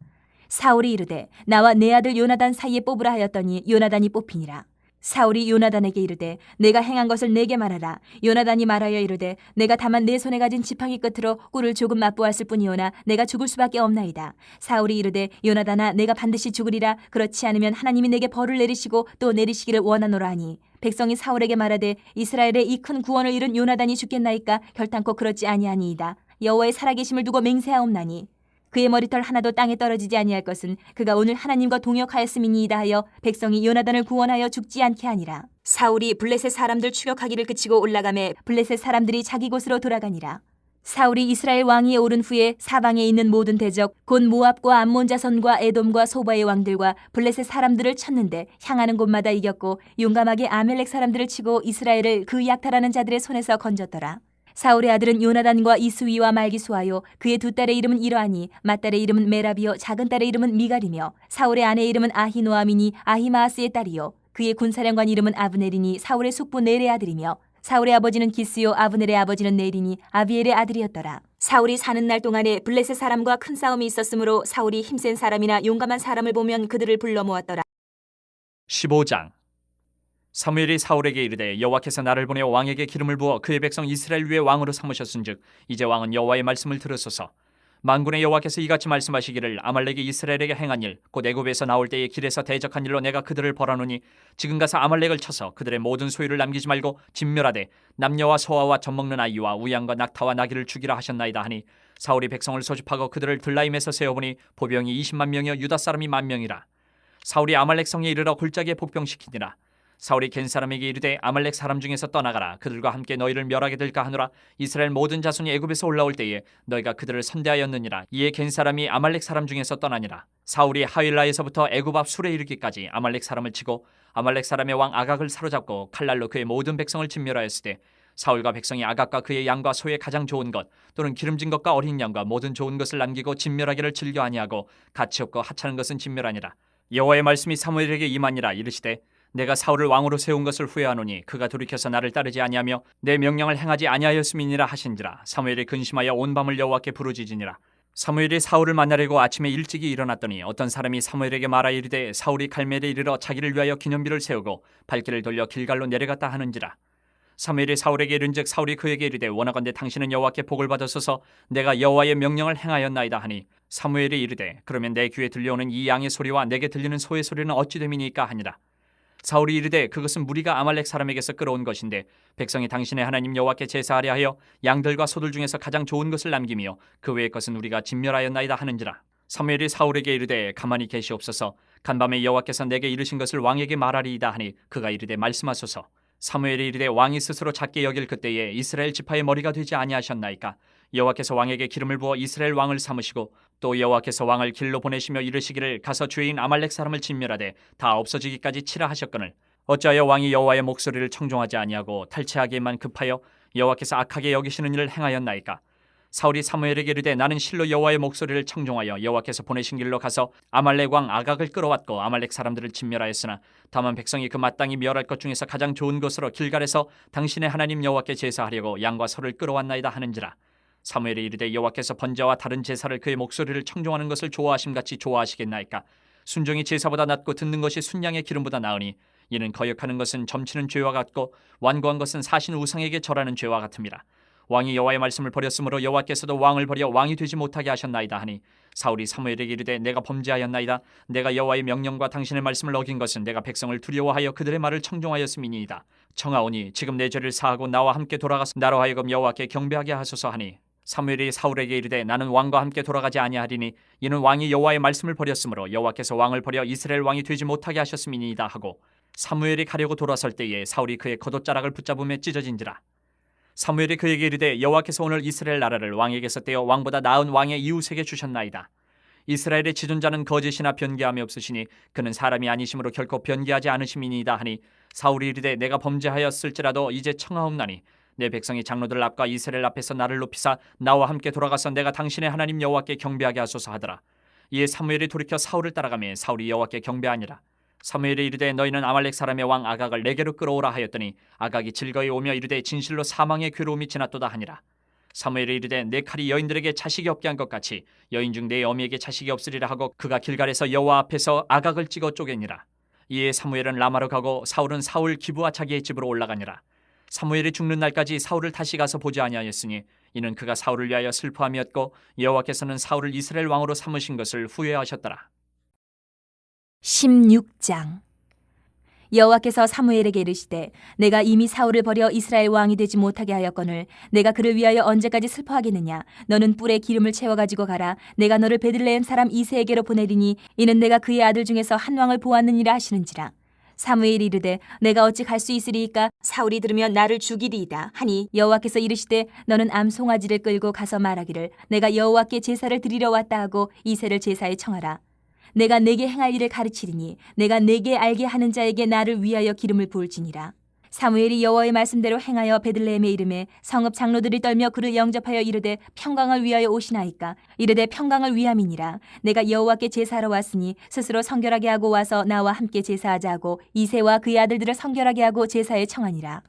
사울이 이르되 나와 내 아들 요나단 사이에 뽑으라 하였더니 요나단이 뽑히니라. 사울이 요나단에게 이르되 내가 행한 것을 내게 말하라. 요나단이 말하여 이르되 내가 다만 내 손에 가진 지팡이 끝으로 꿀을 조금 맛보았을 뿐이오나 내가 죽을 수밖에 없나이다. 사울이 이르되 요나단아 내가 반드시 죽으리라. 그렇지 않으면 하나님이 내게 벌을 내리시고 또 내리시기를 원하노라 하니 백성이 사울에게 말하되 이스라엘의 이 큰 구원을 이룬 요나단이 죽겠나이까 결단코 그렇지 아니하니이다. 여호와의 살아계심을 두고 맹세하옵나니 그의 머리털 하나도 땅에 떨어지지 아니할 것은 그가 오늘 하나님과 동역하였음이니이다 하여 백성이 요나단을 구원하여 죽지 않게 하니라. 사울이 블레셋 사람들 추격하기를 그치고 올라가매 블레셋 사람들이 자기 곳으로 돌아가니라. 사울이 이스라엘 왕위에 오른 후에 사방에 있는 모든 대적 곧 모압과 암몬 자손과 에돔과 소바의 왕들과 블레셋 사람들을 쳤는데 향하는 곳마다 이겼고 용감하게 아멜렉 사람들을 치고 이스라엘을 그 약탈하는 자들의 손에서 건졌더라. 사울의 아들은 요나단과 이스위와 말기수하요 그의 두 딸의 이름은 이러하니 맏딸의 이름은 메라비요 작은 딸의 이름은 미갈이며 사울의 아내의 이름은 아히노아미니 아히마아스의 딸이요 그의 군사령관 이름은 아브넬이니 사울의 숙부 넬의 아들이며 사울의 아버지는 기스요 아브넬의 아버지는 넬이니 아비엘의 아들이었더라. 사울이 사는 날 동안에 블레셋 사람과 큰 싸움이 있었으므로 사울이 힘센 사람이나 용감한 사람을 보면 그들을 불러 모았더라. 15장. 사무엘이 사울에게 이르되 여호와께서 나를 보내 왕에게 기름을 부어 그의 백성 이스라엘 위에 왕으로 삼으셨은즉 이제 왕은 여호와의 말씀을 들으소서. 만군의 여호와께서 이같이 말씀하시기를 아말렉이 이스라엘에게 행한 일 곧 애굽에서 나올 때에 길에서 대적한 일로 내가 그들을 벌하노니 지금 가서 아말렉을 쳐서 그들의 모든 소유를 남기지 말고 진멸하되 남녀와 소아와 젖먹는 아이와 우양과 낙타와 나귀를 죽이라 하셨나이다 하니 사울이 백성을 소집하고 그들을 들라임에서 세어보니 보병이 20만 명이요 유다 사람이 10,000명이라. 사울이 아말렉 성에 이르러 골짜기에 복병시키니라. 사울이 겐 사람에게 이르되 아말렉 사람 중에서 떠나가라. 그들과 함께 너희를 멸하게 될까 하노라. 이스라엘 모든 자손이 애굽에서 올라올 때에 너희가 그들을 선대하였느니라. 이에 겐 사람이 아말렉 사람 중에서 떠나니라. 사울이 하윌라에서부터 애굽 앞 술에 이르기까지 아말렉 사람을 치고 아말렉 사람의 왕 아각을 사로잡고 칼날로 그의 모든 백성을 진멸하였으되 사울과 백성이 아각과 그의 양과 소의 가장 좋은 것 또는 기름진 것과 어린 양과 모든 좋은 것을 남기고 진멸하기를 즐겨 아니하고 가치 없고 하찮은 것은 진멸하니라. 여호와의 말씀이 사무엘에게 임하니라. 이르시되 내가 사울을 왕으로 세운 것을 후회하노니 그가 돌이켜서 나를 따르지 아니하며 내 명령을 행하지 아니하였음이니라 하신지라. 사무엘이 근심하여 온 밤을 여호와께 부르짖으니라. 사무엘이 사울을 만나려고 아침에 일찍이 일어났더니 어떤 사람이 사무엘에게 말하여 이르되 사울이 갈멜에 이르러 자기를 위하여 기념비를 세우고 발길을 돌려 길갈로 내려갔다 하는지라. 사무엘이 사울에게 이른즉 사울이 그에게 이르되 원하건대 당신은 여호와께 복을 받으소서. 내가 여호와의 명령을 행하였나이다 하니 사무엘이 이르되 그러면 내 귀에 들려오는 이 양의 소리와 내게 들리는 소의 소리는 어찌 됨이니까 하니라. 사울이 이르되 그것은 무리가 아말렉 사람에게서 끌어온 것인데 백성이 당신의 하나님 여호와께 제사하려 하여 양들과 소들 중에서 가장 좋은 것을 남기며 그 외의 것은 우리가 진멸하였나이다 하는지라. 사무엘이 사울에게 이르되 가만히 계시옵소서. 간밤에 여호와께서 내게 이르신 것을 왕에게 말하리이다 하니 그가 이르되 말씀하소서. 사무엘이 이르되 왕이 스스로 작게 여길 그때에 이스라엘 지파의 머리가 되지 아니하셨나이까? 여호와께서 왕에게 기름을 부어 이스라엘 왕을 삼으시고 또 여호와께서 왕을 길로 보내시며 이르시기를 가서 주인 아말렉 사람을 진멸하되 다 없어지기까지 치라 하셨거늘 어찌하여 왕이 여호와의 목소리를 청종하지 아니하고 탈취하기에만 급하여 여호와께서 악하게 여기시는 일을 행하였나이까? 사울이 사무엘에게 이르되 나는 실로 여호와의 목소리를 청종하여 여호와께서 보내신 길로 가서 아말렉 왕 아각을 끌어왔고 아말렉 사람들을 진멸하였으나 다만 백성이 그 마땅히 멸할 것 중에서 가장 좋은 것으로 길갈에서 당신의 하나님 여호와께 제사하려고 양과 소를 끌어왔나이다 하는지라. 사무엘이 이르되 여호와께서 번제와 다른 제사를 그의 목소리를 청종하는 것을 좋아하심같이 좋아하시겠나이까? 순종이 제사보다 낫고 듣는 것이 순양의 기름보다 나으니 이는 거역하는 것은 점치는 죄와 같고 완고한 것은 사신 우상에게 절하는 죄와 같음이라. 왕이 여호와의 말씀을 버렸으므로 여호와께서도 왕을 버려 왕이 되지 못하게 하셨나이다 하니 사울이 사무엘에게 이르되 내가 범죄하였나이다. 내가 여호와의 명령과 당신의 말씀을 어긴 것은 내가 백성을 두려워하여 그들의 말을 청종하였음이니이다. 청하오니 지금 내 죄를 사하고 나와 함께 돌아가서 나로 하여금 여호와께 경배하게 하소서 하니 사무엘이 사울에게 이르되 나는 왕과 함께 돌아가지 아니하리니 이는 왕이 여호와의 말씀을 버렸으므로 여호와께서 왕을 버려 이스라엘 왕이 되지 못하게 하셨음이니이다 하고 사무엘이 가려고 돌아설 때에 사울이 그의 겉옷자락을 붙잡음에 찢어진지라. 사무엘이 그에게 이르되 여호와께서 오늘 이스라엘 나라를 왕에게서 떼어 왕보다 나은 왕의 이웃에게 주셨나이다. 이스라엘의 지존자는 거짓이나 변개함이 없으시니 그는 사람이 아니심으로 결코 변개하지 않으심이니이다 하니 사울이 이르되 내가 범죄하였을지라도 이제 청하옵나니 내 백성이 장로들 앞과 이스라엘 앞에서 나를 높이사 나와 함께 돌아가서 내가 당신의 하나님 여호와께 경배하게 하소서 하더라. 이에 사무엘이 돌이켜 사울을 따라가매 사울이 여호와께 경배하니라. 사무엘이 이르되 너희는 아말렉 사람의 왕 아각을 내게로 끌어오라 하였더니 아각이 즐거이 오며 이르되 진실로 사망의 괴로움이 지났도다 하니라. 사무엘이 이르되 내 칼이 여인들에게 자식이 없게 한 것 같이 여인 중 내 어미에게 자식이 없으리라 하고 그가 길갈에서 여호와 앞에서 아각을 찍어 쪼개니라. 이에 사무엘은 라마로 가고 사울은 사울 기브와 자기의 집으로 올라가니라. 사무엘이 죽는 날까지 사울을 다시 가서 보지 아니하였으니 이는 그가 사울을 위하여 슬퍼함이었고 여호와께서는 사울을 이스라엘 왕으로 삼으신 것을 후회하셨더라. 16장. 여호와께서 사무엘에게 이르시되 내가 이미 사울을 버려 이스라엘 왕이 되지 못하게 하였거늘 내가 그를 위하여 언제까지 슬퍼하겠느냐. 너는 뿔에 기름을 채워 가지고 가라. 내가 너를 베들레헴 사람 이새에게로 보내리니 이는 내가 그의 아들 중에서 한 왕을 보았느니라 하시는지라. 사무엘이 이르되 내가 어찌 갈 수 있으리이까? 사울이 들으면 나를 죽이리이다 하니 여호와께서 이르시되 너는 암송아지를 끌고 가서 말하기를 내가 여호와께 제사를 드리러 왔다 하고 이새를 제사에 청하라. 내가 내게 행할 일을 가르치리니 내가 내게 알게 하는 자에게 나를 위하여 기름을 부을지니라. 사무엘이 여호와의 말씀대로 행하여 베들레헴에 이르매 성읍 장로들이 떨며 그를 영접하여 이르되 평강을 위하여 오시나이까? 이르되 평강을 위함이니라. 내가 여호와께 제사하러 왔으니 스스로 성결하게 하고 와서 나와 함께 제사하자 하고 이새와 그의 아들들을 성결하게 하고 제사에 청하니라.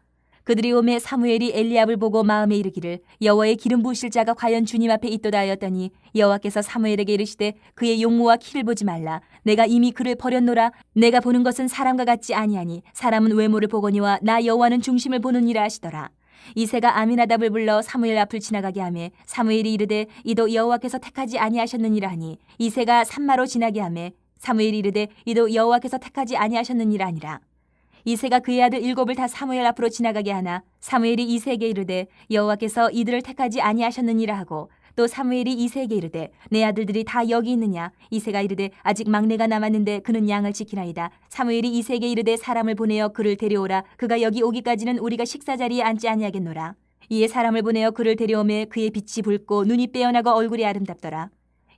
그들이 오매 사무엘이 엘리압을 보고 마음에 이르기를 여호와의 기름 부으실 자가 과연 주님 앞에 있도다 하였더니 여호와께서 사무엘에게 이르시되 그의 용모와 키를 보지 말라. 내가 이미 그를 버렸노라. 내가 보는 것은 사람과 같지 아니하니 사람은 외모를 보거니와 나 여호와는 중심을 보느니라 하시더라. 이새가 아미나답을 불러 사무엘 앞을 지나가게 하매 사무엘이 이르되 이도 여호와께서 택하지 아니하셨느니라 하니 이새가 산마로 지나게 하매 사무엘이 이르되 이도 여호와께서 택하지 아니하셨느니라 하니라. 이새가 그의 아들 7을 다 사무엘 앞으로 지나가게 하나 사무엘이 이새에게 이르되 여호와께서 이들을 택하지 아니하셨느니라 하고 또 사무엘이 이새에게 이르되 내 아들들이 다 여기 있느냐? 이새가 이르되 아직 막내가 남았는데 그는 양을 지키나이다. 사무엘이 이새에게 이르되 사람을 보내어 그를 데려오라. 그가 여기 오기까지는 우리가 식사 자리에 앉지 아니하겠노라. 이에 사람을 보내어 그를 데려오매 그의 빛이 붉고 눈이 빼어나고 얼굴이 아름답더라.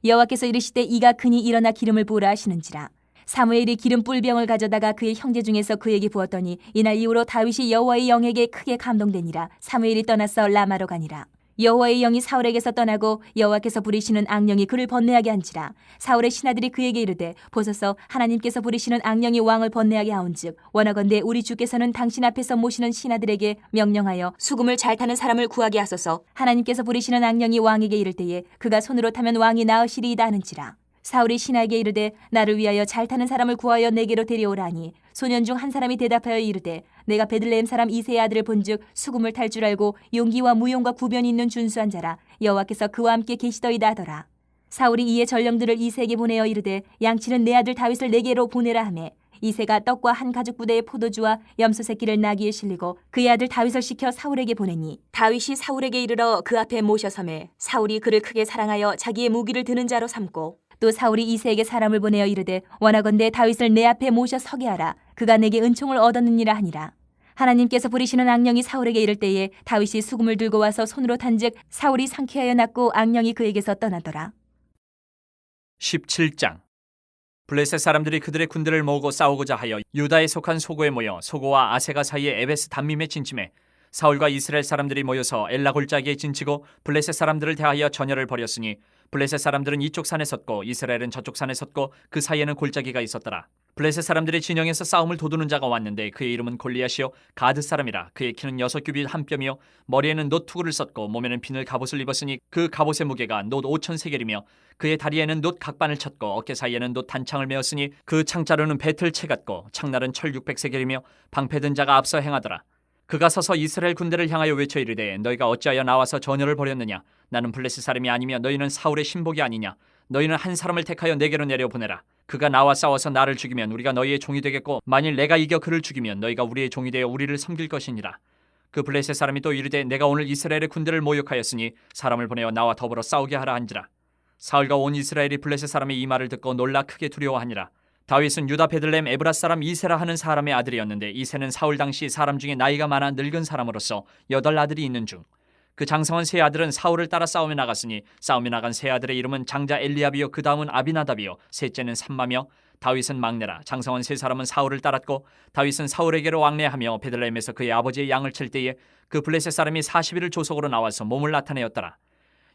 여호와께서 이르시되 이가 크니 일어나 기름을 부으라 하시는지라. 사무엘이 기름 뿔병을 가져다가 그의 형제 중에서 그에게 부었더니 이날 이후로 다윗이 여호와의 영에게 크게 감동되니라. 사무엘이 떠나서 라마로 가니라. 여호와의 영이 사울에게서 떠나고 여호와께서 부리시는 악령이 그를 번뇌하게 한지라. 사울의 신하들이 그에게 이르되 보소서 하나님께서 부리시는 악령이 왕을 번뇌하게 하온즉 원하건대 우리 주께서는 당신 앞에서 모시는 신하들에게 명령하여 수금을 잘 타는 사람을 구하게 하소서. 하나님께서 부리시는 악령이 왕에게 이를 때에 그가 손으로 타면 왕이 나으시리이다 하는지라. 사울이 신하에게 이르되 나를 위하여 잘 타는 사람을 구하여 내게로 데려오라 하니 소년 중 한 사람이 대답하여 이르되 내가 베들레헴 사람 이새의 아들을 본즉 수금을 탈 줄 알고 용기와 무용과 구변이 있는 준수한 자라. 여호와께서 그와 함께 계시더이다 하더라. 사울이 이에 전령들을 이새에게 보내어 이르되 양치는 내 아들 다윗을 내게로 보내라 하매 이새가 떡과 한 가죽 부대의 포도주와 염소 새끼를 나귀에 실리고 그의 아들 다윗을 시켜 사울에게 보내니 다윗이 사울에게 이르러 그 앞에 모셔서매 사울이 그를 크게 사랑하여 자기의 무기를 드는 자로 삼고 또 사울이 이새에게 사람을 보내어 이르되 원하건대 다윗을 내 앞에 모셔 서게 하라. 그가 내게 은총을 얻었느니라 하니라. 하나님께서 부리시는 악령이 사울에게 이를 때에 다윗이 수금을 들고 와서 손으로 탄즉 사울이 상쾌하여 났고 악령이 그에게서 떠나더라. 17장. 블레셋 사람들이 그들의 군대를 모으고 싸우고자 하여 유다에 속한 소고에 모여 소고와 아세가 사이에 에베스 담밈에 진침해 사울과 이스라엘 사람들이 모여서 엘라 골짜기에 진치고 블레셋 사람들을 대하여 전열을 벌였으니 블레셋 사람들은 이쪽 산에 섰고 이스라엘은 저쪽 산에 섰고 그 사이에는 골짜기가 있었더라. 블레셋 사람들의 진영에서 싸움을 도두는 자가 왔는데 그의 이름은 골리앗이요 가드 사람이라. 그의 키는 6규빗 한 뼘이요 머리에는 놋 투구를 썼고 몸에는 비늘 갑옷을 입었으니 그 갑옷의 무게가 놋 5,000세겔이며 그의 다리에는 놋 각반을 쳤고 어깨 사이에는 놋 단창을 메었으니 그 창자루는 배틀채 같고 창날은 철 600세겔이며 방패든 자가 앞서 행하더라. 그가 서서 이스라엘 군대를 향하여 외쳐 이르되 너희가 어찌하여 나와서 전열을 벌였느냐. 나는 블레셋 사람이 아니며 너희는 사울의 신복이 아니냐. 너희는 한 사람을 택하여 내게로 내려보내라. 그가 나와 싸워서 나를 죽이면 우리가 너희의 종이 되겠고 만일 내가 이겨 그를 죽이면 너희가 우리의 종이 되어 우리를 섬길 것이니라. 그 블레셋 사람이 또 이르되 내가 오늘 이스라엘의 군대를 모욕하였으니 사람을 보내어 나와 더불어 싸우게 하라 한지라. 사울과 온 이스라엘이 블레셋 사람의 이 말을 듣고 놀라 크게 두려워하니라. 다윗은 유다 베들레헴 에브라 사람 이세라 하는 사람의 아들이었는데 이세는 사울 당시 사람 중에 나이가 많아 늙은 사람으로서 8 아들이 있는 중 그 장성한 세 아들은 사울을 따라 싸움에 나갔으니 싸움에 나간 세 아들의 이름은 장자 엘리압이요 그 다음은 아비나답이요 셋째는 삼마며 다윗은 막내라. 장성한 세 사람은 사울을 따랐고 다윗은 사울에게로 왕래하며 베들레헴에서 그의 아버지의 양을 칠 때에 그 블레셋 사람이 40일을 조속으로 나와서 몸을 나타내었더라.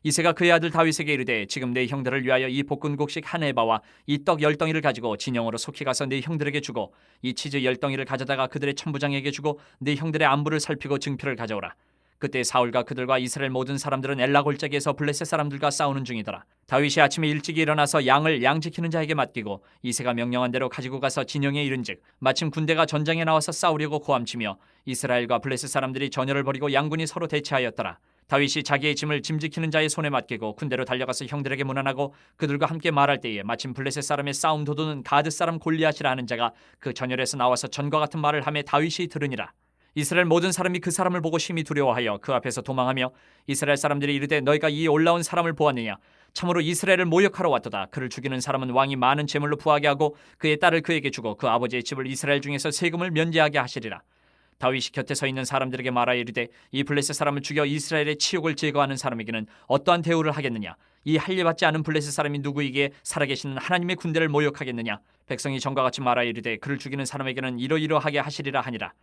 이새가 그의 아들 다윗에게 이르되 지금 내 형들을 위하여 이 볶은곡식 한 에바와 이 떡 10덩이를 가지고 진영으로 속히 가서 네 형들에게 주고 이 치즈 10덩이를 가져다가 그들의 천부장에게 주고 네 형들의 안부를 살피고 증표를 가져오라. 그때 사울과 그들과 이스라엘 모든 사람들은 엘라 골짜기에서 블레셋 사람들과 싸우는 중이더라. 다윗이 아침에 일찍 일어나서 양을 양 지키는 자에게 맡기고 이새가 명령한 대로 가지고 가서 진영에 이른즉 마침 군대가 전장에 나와서 싸우려고 고함치며 이스라엘과 블레셋 사람들이 전열을 벌이고 양군이 서로 대치하였더라. 다윗이 자기의 짐을 짐 지키는 자의 손에 맡기고 군대로 달려가서 형들에게 문안하고 그들과 함께 말할 때에 마침 블레셋 사람의 싸움 도두는 가드 사람 골리앗이라 하는 자가 그 전열에서 나와서 전과 같은 말을 하며 다윗이 들으니라. 이스라엘 모든 사람이 그 사람을 보고 심히 두려워하여 그 앞에서 도망하며 이스라엘 사람들이 이르되 너희가 이 올라온 사람을 보았느냐. 참으로 이스라엘을 모욕하러 왔도다. 그를 죽이는 사람은 왕이 많은 재물로 부하게 하고 그의 딸을 그에게 주고 그 아버지의 집을 이스라엘 중에서 세금을 면제하게 하시리라. 다윗이 곁에 서 있는 사람들에게 말하여 이르되 이 블레셋 사람을 죽여 이스라엘의 치욕을 제거하는 사람에게는 어떠한 대우를 하겠느냐. 이 할례받지 않은 블레셋 사람이 누구이기에 살아계시는 하나님의 군대를 모욕하겠느냐. 백성이 전과 같이 말하여 이르되 그를 죽이는 사람에게는 이러이러하게 하시리라 하니라.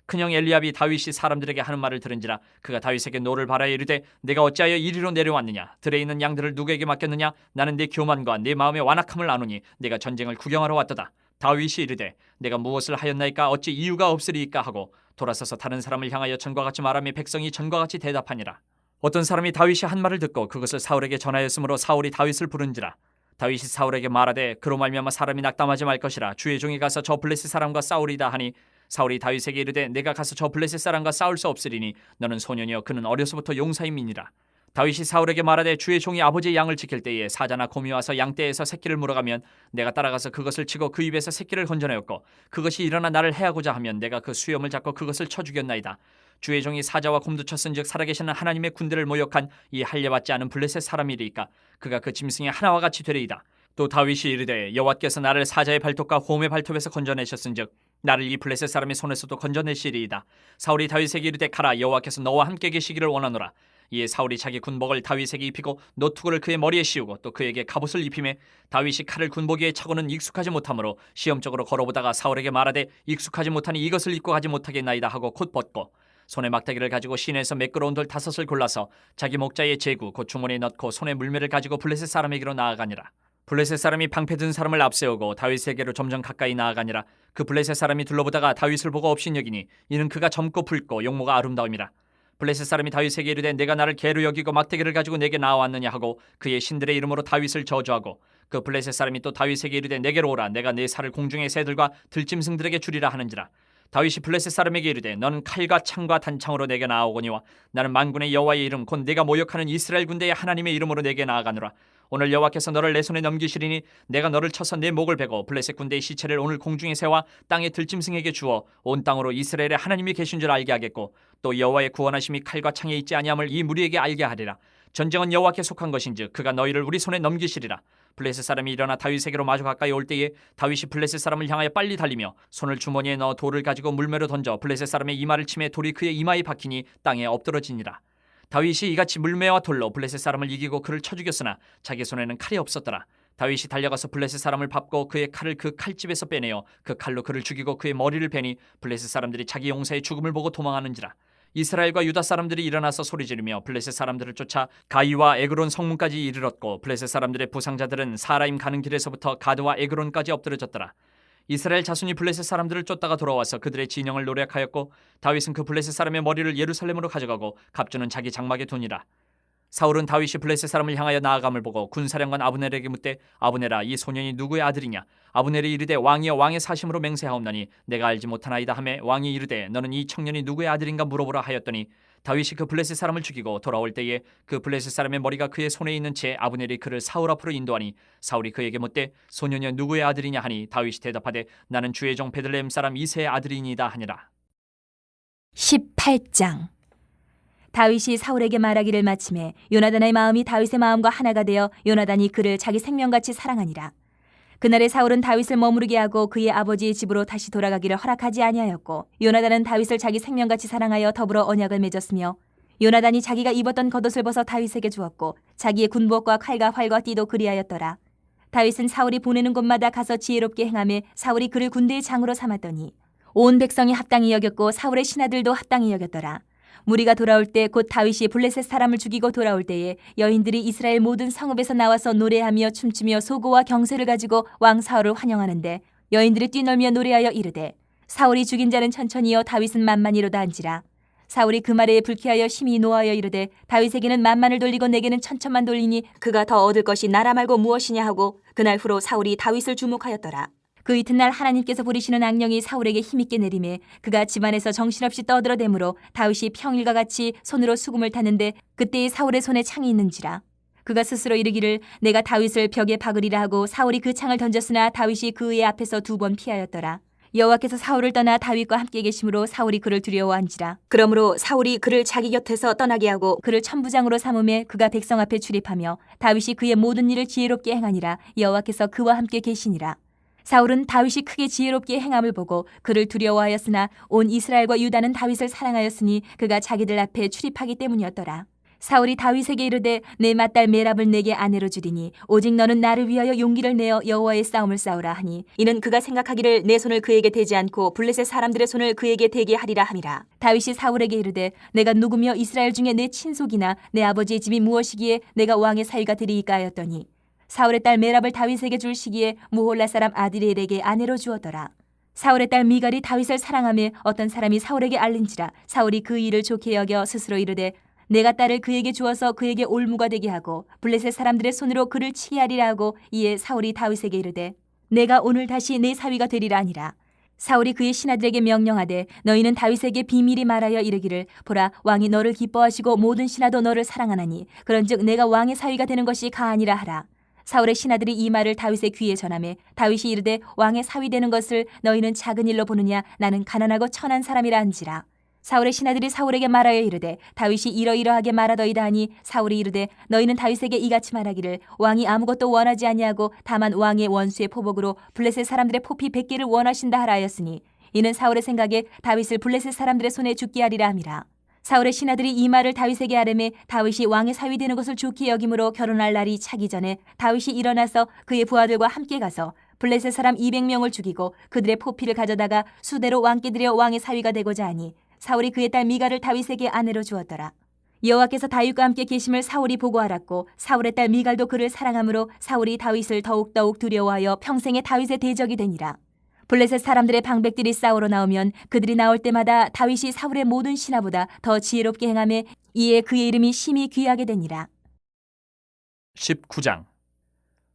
큰형 엘리압이 다윗이 사람들에게 하는 말을 들은지라 그가 다윗에게 노를 바라여 이르되 내가 어찌하여 이리로 내려왔느냐. 들에 있는 양들을 누구에게 맡겼느냐. 나는 네 교만과 네 마음의 완악함을 아노니 내가 전쟁을 구경하러 왔도다. 다윗이 이르되 내가 무엇을 하였나이까 어찌 이유가 없으리이까 하고 돌아서서 다른 사람을 향하여 전과 같이 말하며 백성이 전과 같이 대답하니라. 어떤 사람이 다윗이 한 말을 듣고 그것을 사울에게 전하였으므로 사울이 다윗을 부른지라. 다윗이 사울에게 말하되 그로 말미암아 사람이 낙담하지 말 것이라. 주의 종이 가서 저 블레셋 사람과 싸우리다 하니 사울이 다윗에게 이르되 내가 가서 저 블레셋 사람과 싸울 수 없으리니 너는 소년이여 그는 어려서부터 용사임이니라. 다윗이 사울에게 말하되 주의 종이 아버지의 양을 지킬 때에 사자나 곰이 와서 양떼에서 새끼를 물어가면 내가 따라가서 그것을 치고 그 입에서 새끼를 건져내었고 그것이 일어나 나를 해하고자 하면 내가 그 수염을 잡고 그것을 쳐 죽였나이다. 주의 종이 사자와 곰도 쳤은즉 살아계시는 하나님의 군대를 모욕한 이 할례받지 않은 블레셋 사람이리이까 그가 그 짐승의 하나와 같이 되리이다. 또 다윗이 이르되 여호와께서 나를 사자의 발톱과 곰의 발톱에서 건져내셨은즉 나를 이 블레셋 사람의 손에서도 건져내시리이다. 사울이 다윗에게 이르되 가라. 여호와께서 너와 함께 계시기를 원하노라. 이에 사울이 자기 군복을 다윗에게 입히고 노투구를 그의 머리에 씌우고 또 그에게 갑옷을 입히매 다윗이 칼을 군복위에 차고는 익숙하지 못하므로 시험적으로 걸어보다가 사울에게 말하되 익숙하지 못하니 이것을 입고 가지 못하겠나이다 하고 곧 벗고 손에 막대기를 가지고 시내에서 매끄러운 돌 5을 골라서 자기 목자의 제구 곧 주머니에 넣고 손에 물매를 가지고 블레셋 사람에게로 나아가니라. 블레셋 사람이 방패 든 사람을 앞세우고 다윗에게로 점점 가까이 나아가니라. 그 블레셋 사람이 둘러보다가 다윗을 보고 업신여기니 이는 그가 젊고 붉고 용모가 아름다움이라. 블레셋 사람이 다윗에게 이르되 내가 나를 개로 여기고 막대기를 가지고 내게 나왔느냐 하고 그의 신들의 이름으로 다윗을 저주하고 그 블레셋 사람이 또 다윗에게 이르되 내게로 오라. 내가 내 살을 공중의 새들과 들짐승들에게 주리라 하는지라. 다윗이 블레셋 사람에게 이르되 너는 칼과 창과 단창으로 내게 나아오거니와 나는 만군의 여호와의 이름 곧 내가 모욕하는 이스라엘 군대의 하나님의 이름으로 내게 나아가노라. 오늘 여호와께서 너를 내 손에 넘기시리니 내가 너를 쳐서 내 목을 베고 블레셋 군대의 시체를 오늘 공중에 세워 땅의 들짐승에게 주어 온 땅으로 이스라엘의 하나님이 계신 줄 알게 하겠고 또 여호와의 구원하심이 칼과 창에 있지 아니함을 이 무리에게 알게 하리라. 전쟁은 여호와께 속한 것인즉 그가 너희를 우리 손에 넘기시리라. 블레셋 사람이 일어나 다윗에게로 마주 가까이 올 때에 다윗이 블레셋 사람을 향하여 빨리 달리며 손을 주머니에 넣어 돌을 가지고 물매로 던져 블레셋 사람의 이마를 치매 돌이 그의 이마에 박히니 땅에 엎드러지니라. 다윗이 이같이 물매와 돌로 블레셋 사람을 이기고 그를 쳐 죽였으나 자기 손에는 칼이 없었더라. 다윗이 달려가서 블레셋 사람을 밟고 그의 칼을 그 칼집에서 빼내어 그 칼로 그를 죽이고 그의 머리를 베니 블레셋 사람들이 자기 용사의 죽음을 보고 도망하는지라. 이스라엘과 유다 사람들이 일어나서 소리지르며 블레셋 사람들을 쫓아 가이와 에그론 성문까지 이르렀고 블레셋 사람들의 부상자들은 사라임 가는 길에서부터 가드와 에그론까지 엎드러졌더라. 이스라엘 자손이 블레셋 사람들을 쫓다가 돌아와서 그들의 진영을 노략하였고 다윗은 그 블레셋 사람의 머리를 예루살렘으로 가져가고 갑주는 자기 장막에 두니라. 사울은 다윗이 블레셋 사람을 향하여 나아감을 보고 군사령관 아브넬에게 묻되 아브넬아 이 소년이 누구의 아들이냐? 아브넬이 이르되 왕이여 왕의 사심으로 맹세하옵나니 내가 알지 못하나이다 하매 왕이 이르되 너는 이 청년이 누구의 아들인가 물어보라 하였더니 다윗이 그 블레셋 사람을 죽이고 돌아올 때에 그 블레셋 사람의 머리가 그의 손에 있는 채 아브넬이 그를 사울 앞으로 인도하니 사울이 그에게 묻되 소년이 누구의 아들이냐 하니 다윗이 대답하되 나는 주의 종 베들레헴 사람 이새의 아들이니이다 하니라. 18장. 다윗이 사울에게 말하기를 마침에 요나단의 마음이 다윗의 마음과 하나가 되어 요나단이 그를 자기 생명같이 사랑하니라. 그날에 사울은 다윗을 머무르게 하고 그의 아버지의 집으로 다시 돌아가기를 허락하지 아니하였고 요나단은 다윗을 자기 생명같이 사랑하여 더불어 언약을 맺었으며 요나단이 자기가 입었던 겉옷을 벗어 다윗에게 주었고 자기의 군복과 칼과 활과 띠도 그리하였더라. 다윗은 사울이 보내는 곳마다 가서 지혜롭게 행하며 사울이 그를 군대의 장으로 삼았더니 온 백성이 합당히 여겼고 사울의 신하들도 합당히 여겼더라. 무리가 돌아올 때 곧 다윗이 블레셋 사람을 죽이고 돌아올 때에 여인들이 이스라엘 모든 성읍에서 나와서 노래하며 춤추며 소고와 경쇠를 가지고 왕 사울을 환영하는데 여인들이 뛰놀며 노래하여 이르되 사울이 죽인 자는 천천히요 다윗은 만만이로다 한지라. 사울이 그 말에 불쾌하여 심히 노하여 이르되 다윗에게는 만만을 돌리고 내게는 천천만 돌리니 그가 더 얻을 것이 나라 말고 무엇이냐 하고 그날 후로 사울이 다윗을 주목하였더라. 그 이튿날 하나님께서 부리시는 악령이 사울에게 힘있게 내림에 그가 집안에서 정신없이 떠들어대므로 다윗이 평일과 같이 손으로 수금을 탔는데 그때에 사울의 손에 창이 있는지라. 그가 스스로 이르기를 내가 다윗을 벽에 박으리라 하고 사울이 그 창을 던졌으나 다윗이 그의 앞에서 2번 피하였더라. 여호와께서 사울을 떠나 다윗과 함께 계심으로 사울이 그를 두려워한지라. 그러므로 사울이 그를 자기 곁에서 떠나게 하고 그를 천부장으로 삼음에 그가 백성 앞에 출입하며 다윗이 그의 모든 일을 지혜롭게 행하니라. 여호와께서 그와 함께 계시니라. 사울은 다윗이 크게 지혜롭게 행함을 보고 그를 두려워하였으나 온 이스라엘과 유다는 다윗을 사랑하였으니 그가 자기들 앞에 출입하기 때문이었더라. 사울이 다윗에게 이르되 내 맏딸 메랍을 내게 아내로 주리니 오직 너는 나를 위하여 용기를 내어 여호와의 싸움을 싸우라 하니 이는 그가 생각하기를 내 손을 그에게 대지 않고 블레셋 사람들의 손을 그에게 대게 하리라 함이라. 다윗이 사울에게 이르되 내가 누구며 이스라엘 중에 내 친속이나 내 아버지의 집이 무엇이기에 내가 왕의 사위가 되리이까 하였더니 사울의 딸 메랍을 다윗에게 줄 시기에 무홀라 사람 아드리엘에게 아내로 주었더라. 사울의 딸 미갈이 다윗을 사랑하며 어떤 사람이 사울에게 알린지라. 사울이 그 일을 좋게 여겨 스스로 이르되 내가 딸을 그에게 주어서 그에게 올무가 되게 하고 블레셋 사람들의 손으로 그를 치게 하리라 하고 이에 사울이 다윗에게 이르되 내가 오늘 다시 내 사위가 되리라 하니라. 사울이 그의 신하들에게 명령하되 너희는 다윗에게 비밀히 말하여 이르기를 보라 왕이 너를 기뻐하시고 모든 신하도 너를 사랑하나니 그런즉 내가 왕의 사위가 되는 것이 가아니라 하라. 사울의 신하들이 이 말을 다윗의 귀에 전하매 다윗이 이르되 왕의 사위 되는 것을 너희는 작은 일로 보느냐 나는 가난하고 천한 사람이라 한지라. 사울의 신하들이 사울에게 말하여 이르되 다윗이 이러이러하게 말하더이다 하니 사울이 이르되 너희는 다윗에게 이같이 말하기를 왕이 아무것도 원하지 아니하고 다만 왕의 원수의 포복으로 블레셋 사람들의 포피 100개를 원하신다 하라 하였으니 이는 사울의 생각에 다윗을 블레셋 사람들의 손에 죽게 하리라 함이라. 사울의 신하들이 이 말을 다윗에게 하려매 다윗이 왕의 사위 되는 것을 좋게 여김으로 결혼할 날이 차기 전에 다윗이 일어나서 그의 부하들과 함께 가서 블레셋 사람 200명을 죽이고 그들의 포피를 가져다가 수대로 왕께 드려 왕의 사위가 되고자 하니 사울이 그의 딸 미갈을 다윗에게 아내로 주었더라. 여호와께서 다윗과 함께 계심을 사울이 보고 알았고 사울의 딸 미갈도 그를 사랑하므로 사울이 다윗을 더욱더욱 두려워하여 평생에 다윗의 대적이 되니라. 블레셋 사람들의 방백들이 싸우러 나오면 그들이 나올 때마다 다윗이 사울의 모든 신하보다 더 지혜롭게 행하며 이에 그의 이름이 심히 귀하게 되니라. 19장.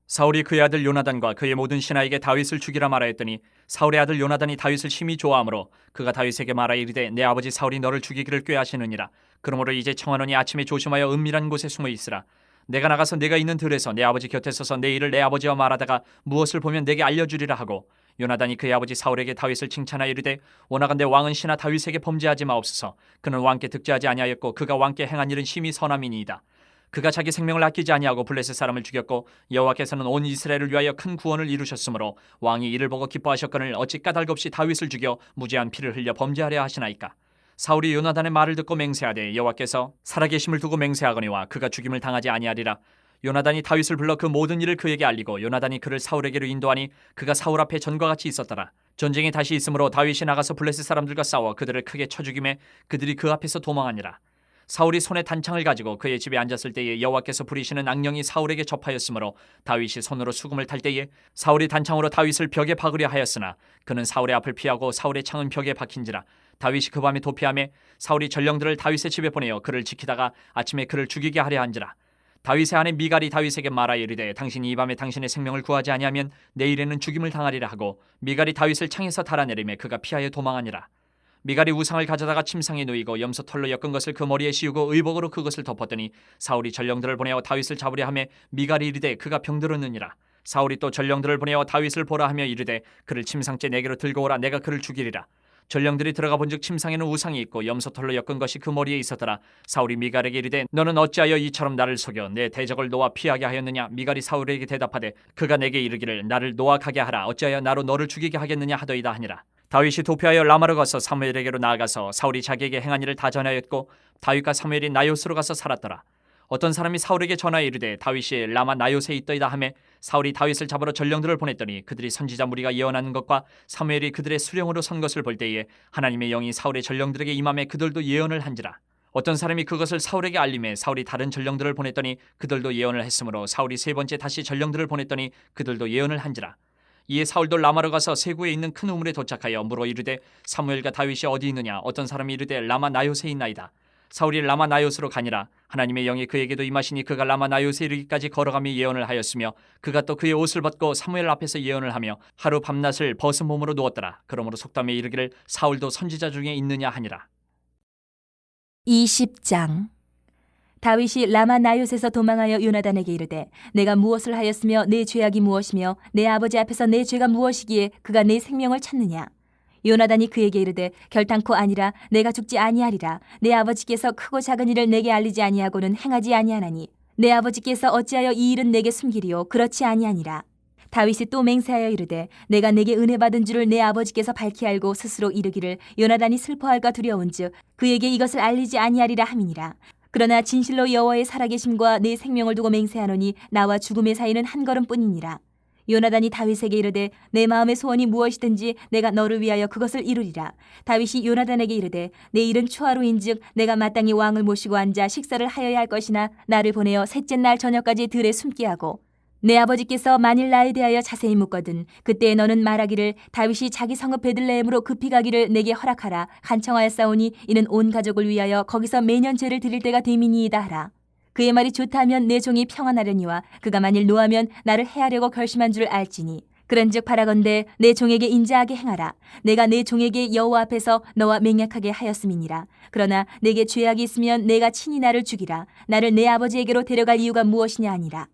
사울이 그의 아들 요나단과 그의 모든 신하에게 다윗을 죽이라 말하였더니 사울의 아들 요나단이 다윗을 심히 좋아하므로 그가 다윗에게 말하여 이르되 내 아버지 사울이 너를 죽이기를 꾀하시느니라. 그러므로 이제 청하노니 아침에 조심하여 은밀한 곳에 숨어 있으라. 내가 나가서 내가 있는 들에서 내 아버지 곁에 서서 내 일을 내 아버지와 말하다가 무엇을 보면 내게 알려주리라 하고 요나단이 그의 아버지 사울에게 다윗을 칭찬하여 이르되 원하건대 왕은 신하 다윗에게 범죄하지 마옵소서. 그는 왕께 득죄하지 아니하였고 그가 왕께 행한 일은 심히 선함이니이다. 그가 자기 생명을 아끼지 아니하고 블레셋 사람을 죽였고 여호와께서는 온 이스라엘을 위하여 큰 구원을 이루셨으므로 왕이 이를 보고 기뻐하셨거늘 어찌 까닭없이 다윗을 죽여 무죄한 피를 흘려 범죄하려 하시나이까. 사울이 요나단의 말을 듣고 맹세하되 여호와께서 살아계심을 두고 맹세하거니와 그가 죽임을 당하지 아니하리라. 요나단이 다윗을 불러 그 모든 일을 그에게 알리고 요나단이 그를 사울에게로 인도하니 그가 사울 앞에 전과 같이 있었더라. 전쟁이 다시 있으므로 다윗이 나가서 블레셋 사람들과 싸워 그들을 크게 쳐 죽임에 그들이 그 앞에서 도망하니라. 사울이 손에 단창을 가지고 그의 집에 앉았을 때에 여호와께서 부리시는 악령이 사울에게 접하였으므로 다윗이 손으로 수금을 탈 때에 사울이 단창으로 다윗을 벽에 박으려 하였으나 그는 사울의 앞을 피하고 사울의 창은 벽에 박힌지라. 다윗이 그 밤에 도피하매 사울이 전령들을 다윗의 집에 보내어 그를 지키다가 아침에 그를 죽이게 하려 한지라. 다윗의 아내 미갈이 다윗에게 말하여 이르되 당신이 이 밤에 당신의 생명을 구하지 아니하면 내일에는 죽임을 당하리라 하고 미갈이 다윗을 창에서 달아내리매 그가 피하여 도망하니라. 미갈이 우상을 가져다가 침상에 누이고 염소 털로 엮은 것을 그 머리에 씌우고 의복으로 그것을 덮었더니 사울이 전령들을 보내어 다윗을 잡으려 하매 미갈이 이르되 그가 병들었느니라. 사울이 또 전령들을 보내어 다윗을 보라 하며 이르되 그를 침상째 내게로 들고 오라. 내가 그를 죽이리라. 전령들이 들어가 본즉 침상에는 우상이 있고 염소털로 엮은 것이 그 머리에 있었더라. 사울이 미갈에게 이르되 너는 어찌하여 이처럼 나를 속여 내 대적을 놓아 피하게 하였느냐. 미갈이 사울에게 대답하되 그가 내게 이르기를 나를 놓아 가게 하라. 어찌하여 나로 너를 죽이게 하겠느냐 하더이다 하니라. 다윗이 도피하여 라마로 가서 사무엘에게로 나아가서 사울이 자기에게 행한 일을 다 전하였고 다윗과 사무엘이 나요스로 가서 살았더라. 어떤 사람이 사울에게 전하여 이르되 다윗이 라마 나요스에 있더이다 하매 사울이 다윗을 잡으러 전령들을 보냈더니 그들이 선지자 무리가 예언하는 것과 사무엘이 그들의 수령으로 선 것을 볼 때에 하나님의 영이 사울의 전령들에게 임함에 그들도 예언을 한지라. 어떤 사람이 그것을 사울에게 알림해 사울이 다른 전령들을 보냈더니 그들도 예언을 했으므로 사울이 세 번째 다시 전령들을 보냈더니 그들도 예언을 한지라. 이에 사울도 라마로 가서 세구에 있는 큰 우물에 도착하여 물어 이르되 사무엘과 다윗이 어디 있느냐. 어떤 사람이 이르되 라마 나요스에 있나이다. 사울이 라마 나요스로 가니라. 하나님의 영이 그에게도 임하시니 그가 라마 나요스에 이르기까지 걸어가며 예언을 하였으며 그가 또 그의 옷을 벗고 사무엘 앞에서 예언을 하며 하루 밤낮을 벗은 몸으로 누웠더라. 그러므로 속담에 이르기를 사울도 선지자 중에 있느냐 하니라. 20장. 다윗이 라마 나요스에서 도망하여 요나단에게 이르되 내가 무엇을 하였으며 내 죄악이 무엇이며 내 아버지 앞에서 내 죄가 무엇이기에 그가 내 생명을 찾느냐. 요나단이 그에게 이르되 결단코 아니라 내가 죽지 아니하리라. 내 아버지께서 크고 작은 일을 내게 알리지 아니하고는 행하지 아니하나니 내 아버지께서 어찌하여 이 일은 내게 숨기리요. 그렇지 아니하니라. 다윗이 또 맹세하여 이르되 내가 내게 은혜 받은 줄을 내 아버지께서 밝히 알고 스스로 이르기를 요나단이 슬퍼할까 두려운즉 그에게 이것을 알리지 아니하리라 함이니라. 그러나 진실로 여호와의 살아계심과 내 생명을 두고 맹세하노니 나와 죽음의 사이는 한 걸음뿐이니라. 요나단이 다윗에게 이르되 내 마음의 소원이 무엇이든지 내가 너를 위하여 그것을 이루리라. 다윗이 요나단에게 이르되 내일은 초하루인즉 내가 마땅히 왕을 모시고 앉아 식사를 하여야 할 것이나 나를 보내어 셋째 날 저녁까지 들에 숨게 하고 내 아버지께서 만일 나에 대하여 자세히 묻거든 그때 너는 말하기를 다윗이 자기 성읍 베들레헴으로 급히 가기를 내게 허락하라. 간청하였사오니 이는 온 가족을 위하여 거기서 매년 제를 드릴 때가 되미니이다 하라. 그의 말이 좋다 하면 내 종이 평안하려니와 그가 만일 노하면 나를 해하려고 결심한 줄 알지니 그런즉 바라건대 내 종에게 인자하게 행하라. 내가 내 종에게 여호와 앞에서 너와 맹약하게 하였음이니라. 그러나 내게 죄악이 있으면 내가 친히 나를 죽이라. 나를 내 아버지에게로 데려갈 이유가 무엇이냐 하니라.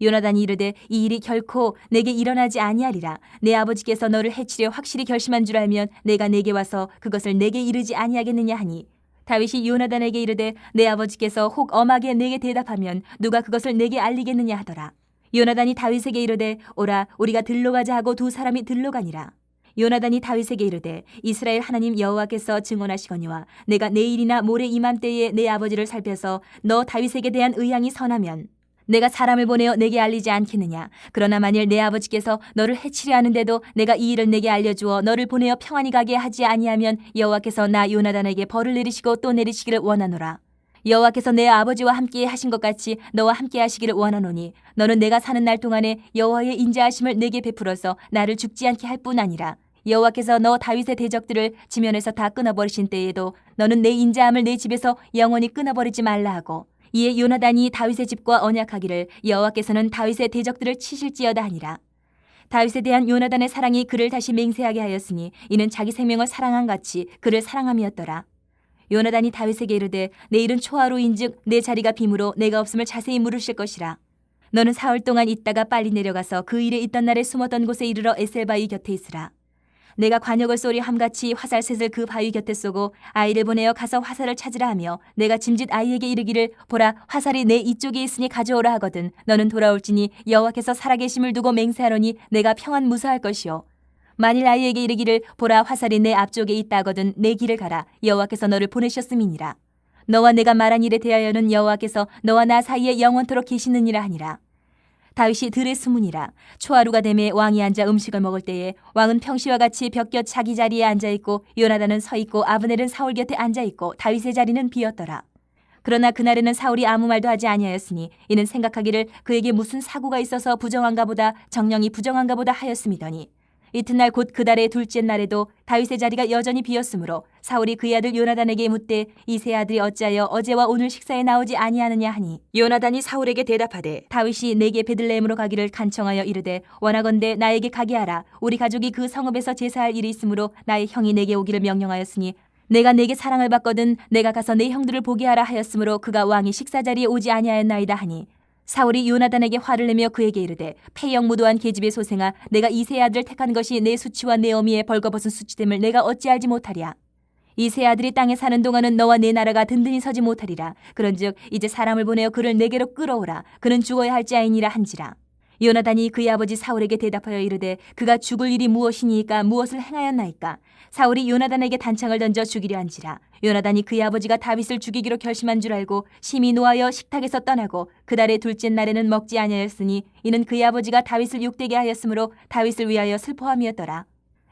요나단이 이르되 이 일이 결코 내게 일어나지 아니하리라. 내 아버지께서 너를 해치려 확실히 결심한 줄 알면 내가 내게 와서 그것을 내게 이르지 아니하겠느냐 하니 다윗이 요나단에게 이르되 내 아버지께서 혹 엄하게 내게 대답하면 누가 그것을 내게 알리겠느냐 하더라. 요나단이 다윗에게 이르되 오라 우리가 들로 가자 하고 두 사람이 들로 가니라. 요나단이 다윗에게 이르되 이스라엘 하나님 여호와께서 증언하시거니와 내가 내일이나 모레 이맘때에 내 아버지를 살펴서 너 다윗에게 대한 의향이 선하면 내가 사람을 보내어 내게 알리지 않겠느냐. 그러나 만일 내 아버지께서 너를 해치려 하는데도 내가 이 일을 내게 알려주어 너를 보내어 평안히 가게 하지 아니하면 여호와께서 나 요나단에게 벌을 내리시고 또 내리시기를 원하노라. 여호와께서 내 아버지와 함께 하신 것 같이 너와 함께 하시기를 원하노니 너는 내가 사는 날 동안에 여호와의 인자하심을 내게 베풀어서 나를 죽지 않게 할 뿐 아니라 여호와께서 너 다윗의 대적들을 지면에서 다 끊어버리신 때에도 너는 내 인자함을 내 집에서 영원히 끊어버리지 말라 하고 이에 요나단이 다윗의 집과 언약하기를 여호와께서는 다윗의 대적들을 치실지어다 하니라. 다윗에 대한 요나단의 사랑이 그를 다시 맹세하게 하였으니 이는 자기 생명을 사랑한 같이 그를 사랑함이었더라. 요나단이 다윗에게 이르되 내일은 초하루인즉 내 자리가 빈으로 내가 없음을 자세히 물으실 것이라. 너는 사흘 동안 있다가 빨리 내려가서 그 일에 있던 날에 숨었던 곳에 이르러 에셀바위 곁에 있으라. 내가 관역을 쏘리 함같이 화살셋을 그 바위 곁에 쏘고 아이를 보내어 가서 화살을 찾으라 하며 내가 짐짓 아이에게 이르기를 보라 화살이 내 이쪽에 있으니 가져오라 하거든 너는 돌아올지니 여호와께서 살아계심을 두고 맹세하노니 내가 평안 무사할 것이요 만일 아이에게 이르기를 보라 화살이 내 앞쪽에 있다 하거든 내 길을 가라 여호와께서 너를 보내셨음이니라 너와 내가 말한 일에 대하여는 여호와께서 너와 나 사이에 영원토록 계시느니라 하니라. 다윗이 들에 숨으니라. 초하루가 되매 왕이 앉아 음식을 먹을 때에 왕은 평시와 같이 벽곁 자기 자리에 앉아 있고 요나단은 서 있고 아브넬은 사울 곁에 앉아 있고 다윗의 자리는 비었더라. 그러나 그날에는 사울이 아무 말도 하지 아니하였으니 이는 생각하기를 그에게 무슨 사고가 있어서 부정한가 보다 정령이 부정한가 보다 하였음이더니 이튿날 곧 그달의 둘째 날에도 다윗의 자리가 여전히 비었으므로 사울이 그의 아들 요나단에게 묻되 이 세 아들이 어찌하여 어제와 오늘 식사에 나오지 아니하느냐 하니 요나단이 사울에게 대답하되 다윗이 내게 베들레헴으로 가기를 간청하여 이르되 원하건대 나에게 가게 하라 우리 가족이 그 성읍에서 제사할 일이 있으므로 나의 형이 내게 오기를 명령하였으니 내가 내게 사랑을 받거든 내가 가서 내 형들을 보게 하라 하였으므로 그가 왕이 식사 자리에 오지 아니하였나이다 하니 사울이 요나단에게 화를 내며 그에게 이르되 패영무도한 계집의 소생아 내가 이 세 아들을 택한 것이 내 수치와 내 어미의 벌거벗은 수치됨을 내가 어찌 알지 못하랴. 이 세 아들이 땅에 사는 동안은 너와 내 나라가 든든히 서지 못하리라. 그런즉 이제 사람을 보내어 그를 내게로 끌어오라. 그는 죽어야 할지아이니라 한지라. 요나단이 그의 아버지 사울에게 대답하여 이르되 그가 죽을 일이 무엇이니까 무엇을 행하였나이까. 사울이 요나단에게 단창을 던져 죽이려 한지라. 요나단이 그의 아버지가 다윗을 죽이기로 결심한 줄 알고 심히 노하여 식탁에서 떠나고 그달의 둘째 날에는 먹지 아니하였으니 이는 그의 아버지가 다윗을 욕되게 하였으므로 다윗을 위하여 슬퍼함이었더라.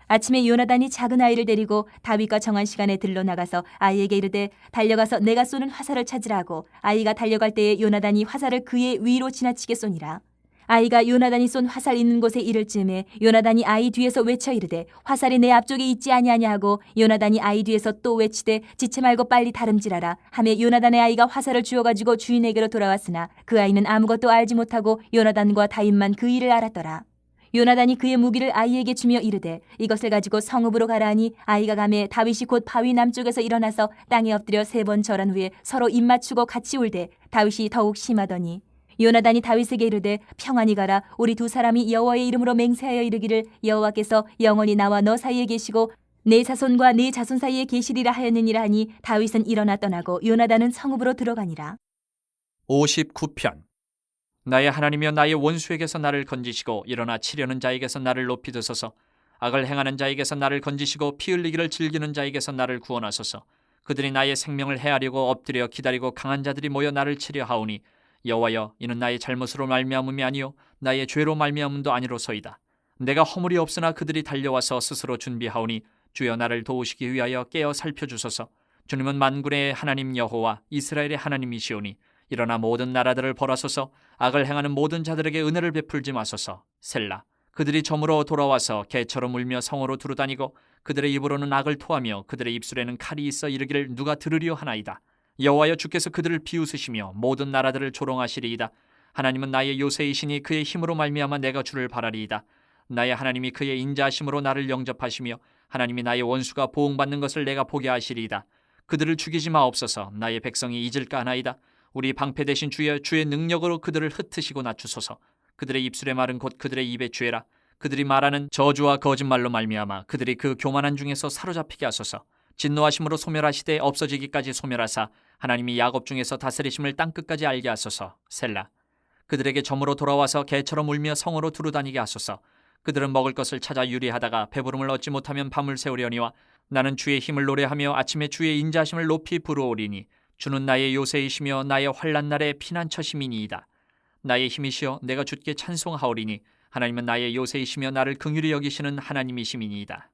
아침에 요나단이 작은 아이를 데리고 다윗과 정한 시간에 들러 나가서 아이에게 이르되 달려가서 내가 쏘는 화살을 찾으라 하고 아이가 달려갈 때에 요나단이 화살을 그의 위로 지나치게 쏘니라. 아이가 요나단이 쏜 화살 있는 곳에 이를 즈음에 요나단이 아이 뒤에서 외쳐 이르되 화살이 내 앞쪽에 있지 아니하냐 하고 요나단이 아이 뒤에서 또 외치되 지체 말고 빨리 다름질하라 하며 요나단의 아이가 화살을 주워가지고 주인에게로 돌아왔으나 그 아이는 아무것도 알지 못하고 요나단과 다윗만 그 일을 알았더라. 요나단이 그의 무기를 아이에게 주며 이르되 이것을 가지고 성읍으로 가라 하니 아이가 가매 다윗이 곧 바위 남쪽에서 일어나서 땅에 엎드려 3번 절한 후에 서로 입 맞추고 같이 울되 다윗이 더욱 심하더니 요나단이 다윗에게 이르되 평안히 가라 우리 두 사람이 여호와의 이름으로 맹세하여 이르기를 여호와께서 영원히 나와 너 사이에 계시고 내 자손과 네 자손 사이에 계시리라 하였느니라 하니 다윗은 일어나 떠나고 요나단은 성읍으로 들어가니라. 59편. 나의 하나님이여 나의 원수에게서 나를 건지시고 일어나 치려는 자에게서 나를 높이 드소서. 악을 행하는 자에게서 나를 건지시고 피 흘리기를 즐기는 자에게서 나를 구원하소서. 그들이 나의 생명을 해하려고 엎드려 기다리고 강한 자들이 모여 나를 치려 하오니 여호와여 이는 나의 잘못으로 말미암음이 아니요 나의 죄로 말미암음도 아니로소이다. 내가 허물이 없으나 그들이 달려와서 스스로 준비하오니 주여 나를 도우시기 위하여 깨어 살펴주소서. 주님은 만군의 하나님 여호와 이스라엘의 하나님이시오니 일어나 모든 나라들을 벌하소서. 악을 행하는 모든 자들에게 은혜를 베풀지 마소서. 셀라. 그들이 점으로 돌아와서 개처럼 울며 성으로 두루다니고 그들의 입으로는 악을 토하며 그들의 입술에는 칼이 있어 이르기를 누가 들으려 하나이다. 여호와여 주께서 그들을 비웃으시며 모든 나라들을 조롱하시리이다. 하나님은 나의 요새이시니 그의 힘으로 말미암아 내가 주를 바라리이다. 나의 하나님이 그의 인자하심으로 나를 영접하시며 하나님이 나의 원수가 보응받는 것을 내가 보게 하시리이다. 그들을 죽이지 마옵소서. 나의 백성이 잊을까 하나이다. 우리 방패 되신 주여 주의 능력으로 그들을 흩으시고 낮추소서. 그들의 입술의 말은 곧 그들의 입의 죄라. 그들이 말하는 저주와 거짓말로 말미암아 그들이 그 교만한 중에서 사로잡히게 하소서. 진노하심으로 소멸하시되 없어지기까지 소멸하사 하나님이 야곱 중에서 다스리심을 땅끝까지 알게 하소서. 셀라. 그들에게 점으로 돌아와서 개처럼 울며 성으로 두루다니게 하소서. 그들은 먹을 것을 찾아 유리하다가 배부름을 얻지 못하면 밤을 새우려니와 나는 주의 힘을 노래하며 아침에 주의 인자하심을 높이 부르오리니 주는 나의 요새이시며 나의 환난 날의 피난처심이니이다. 나의 힘이시여 내가 주께 찬송하오리니 하나님은 나의 요새이시며 나를 긍휼히 여기시는 하나님이심이니이다.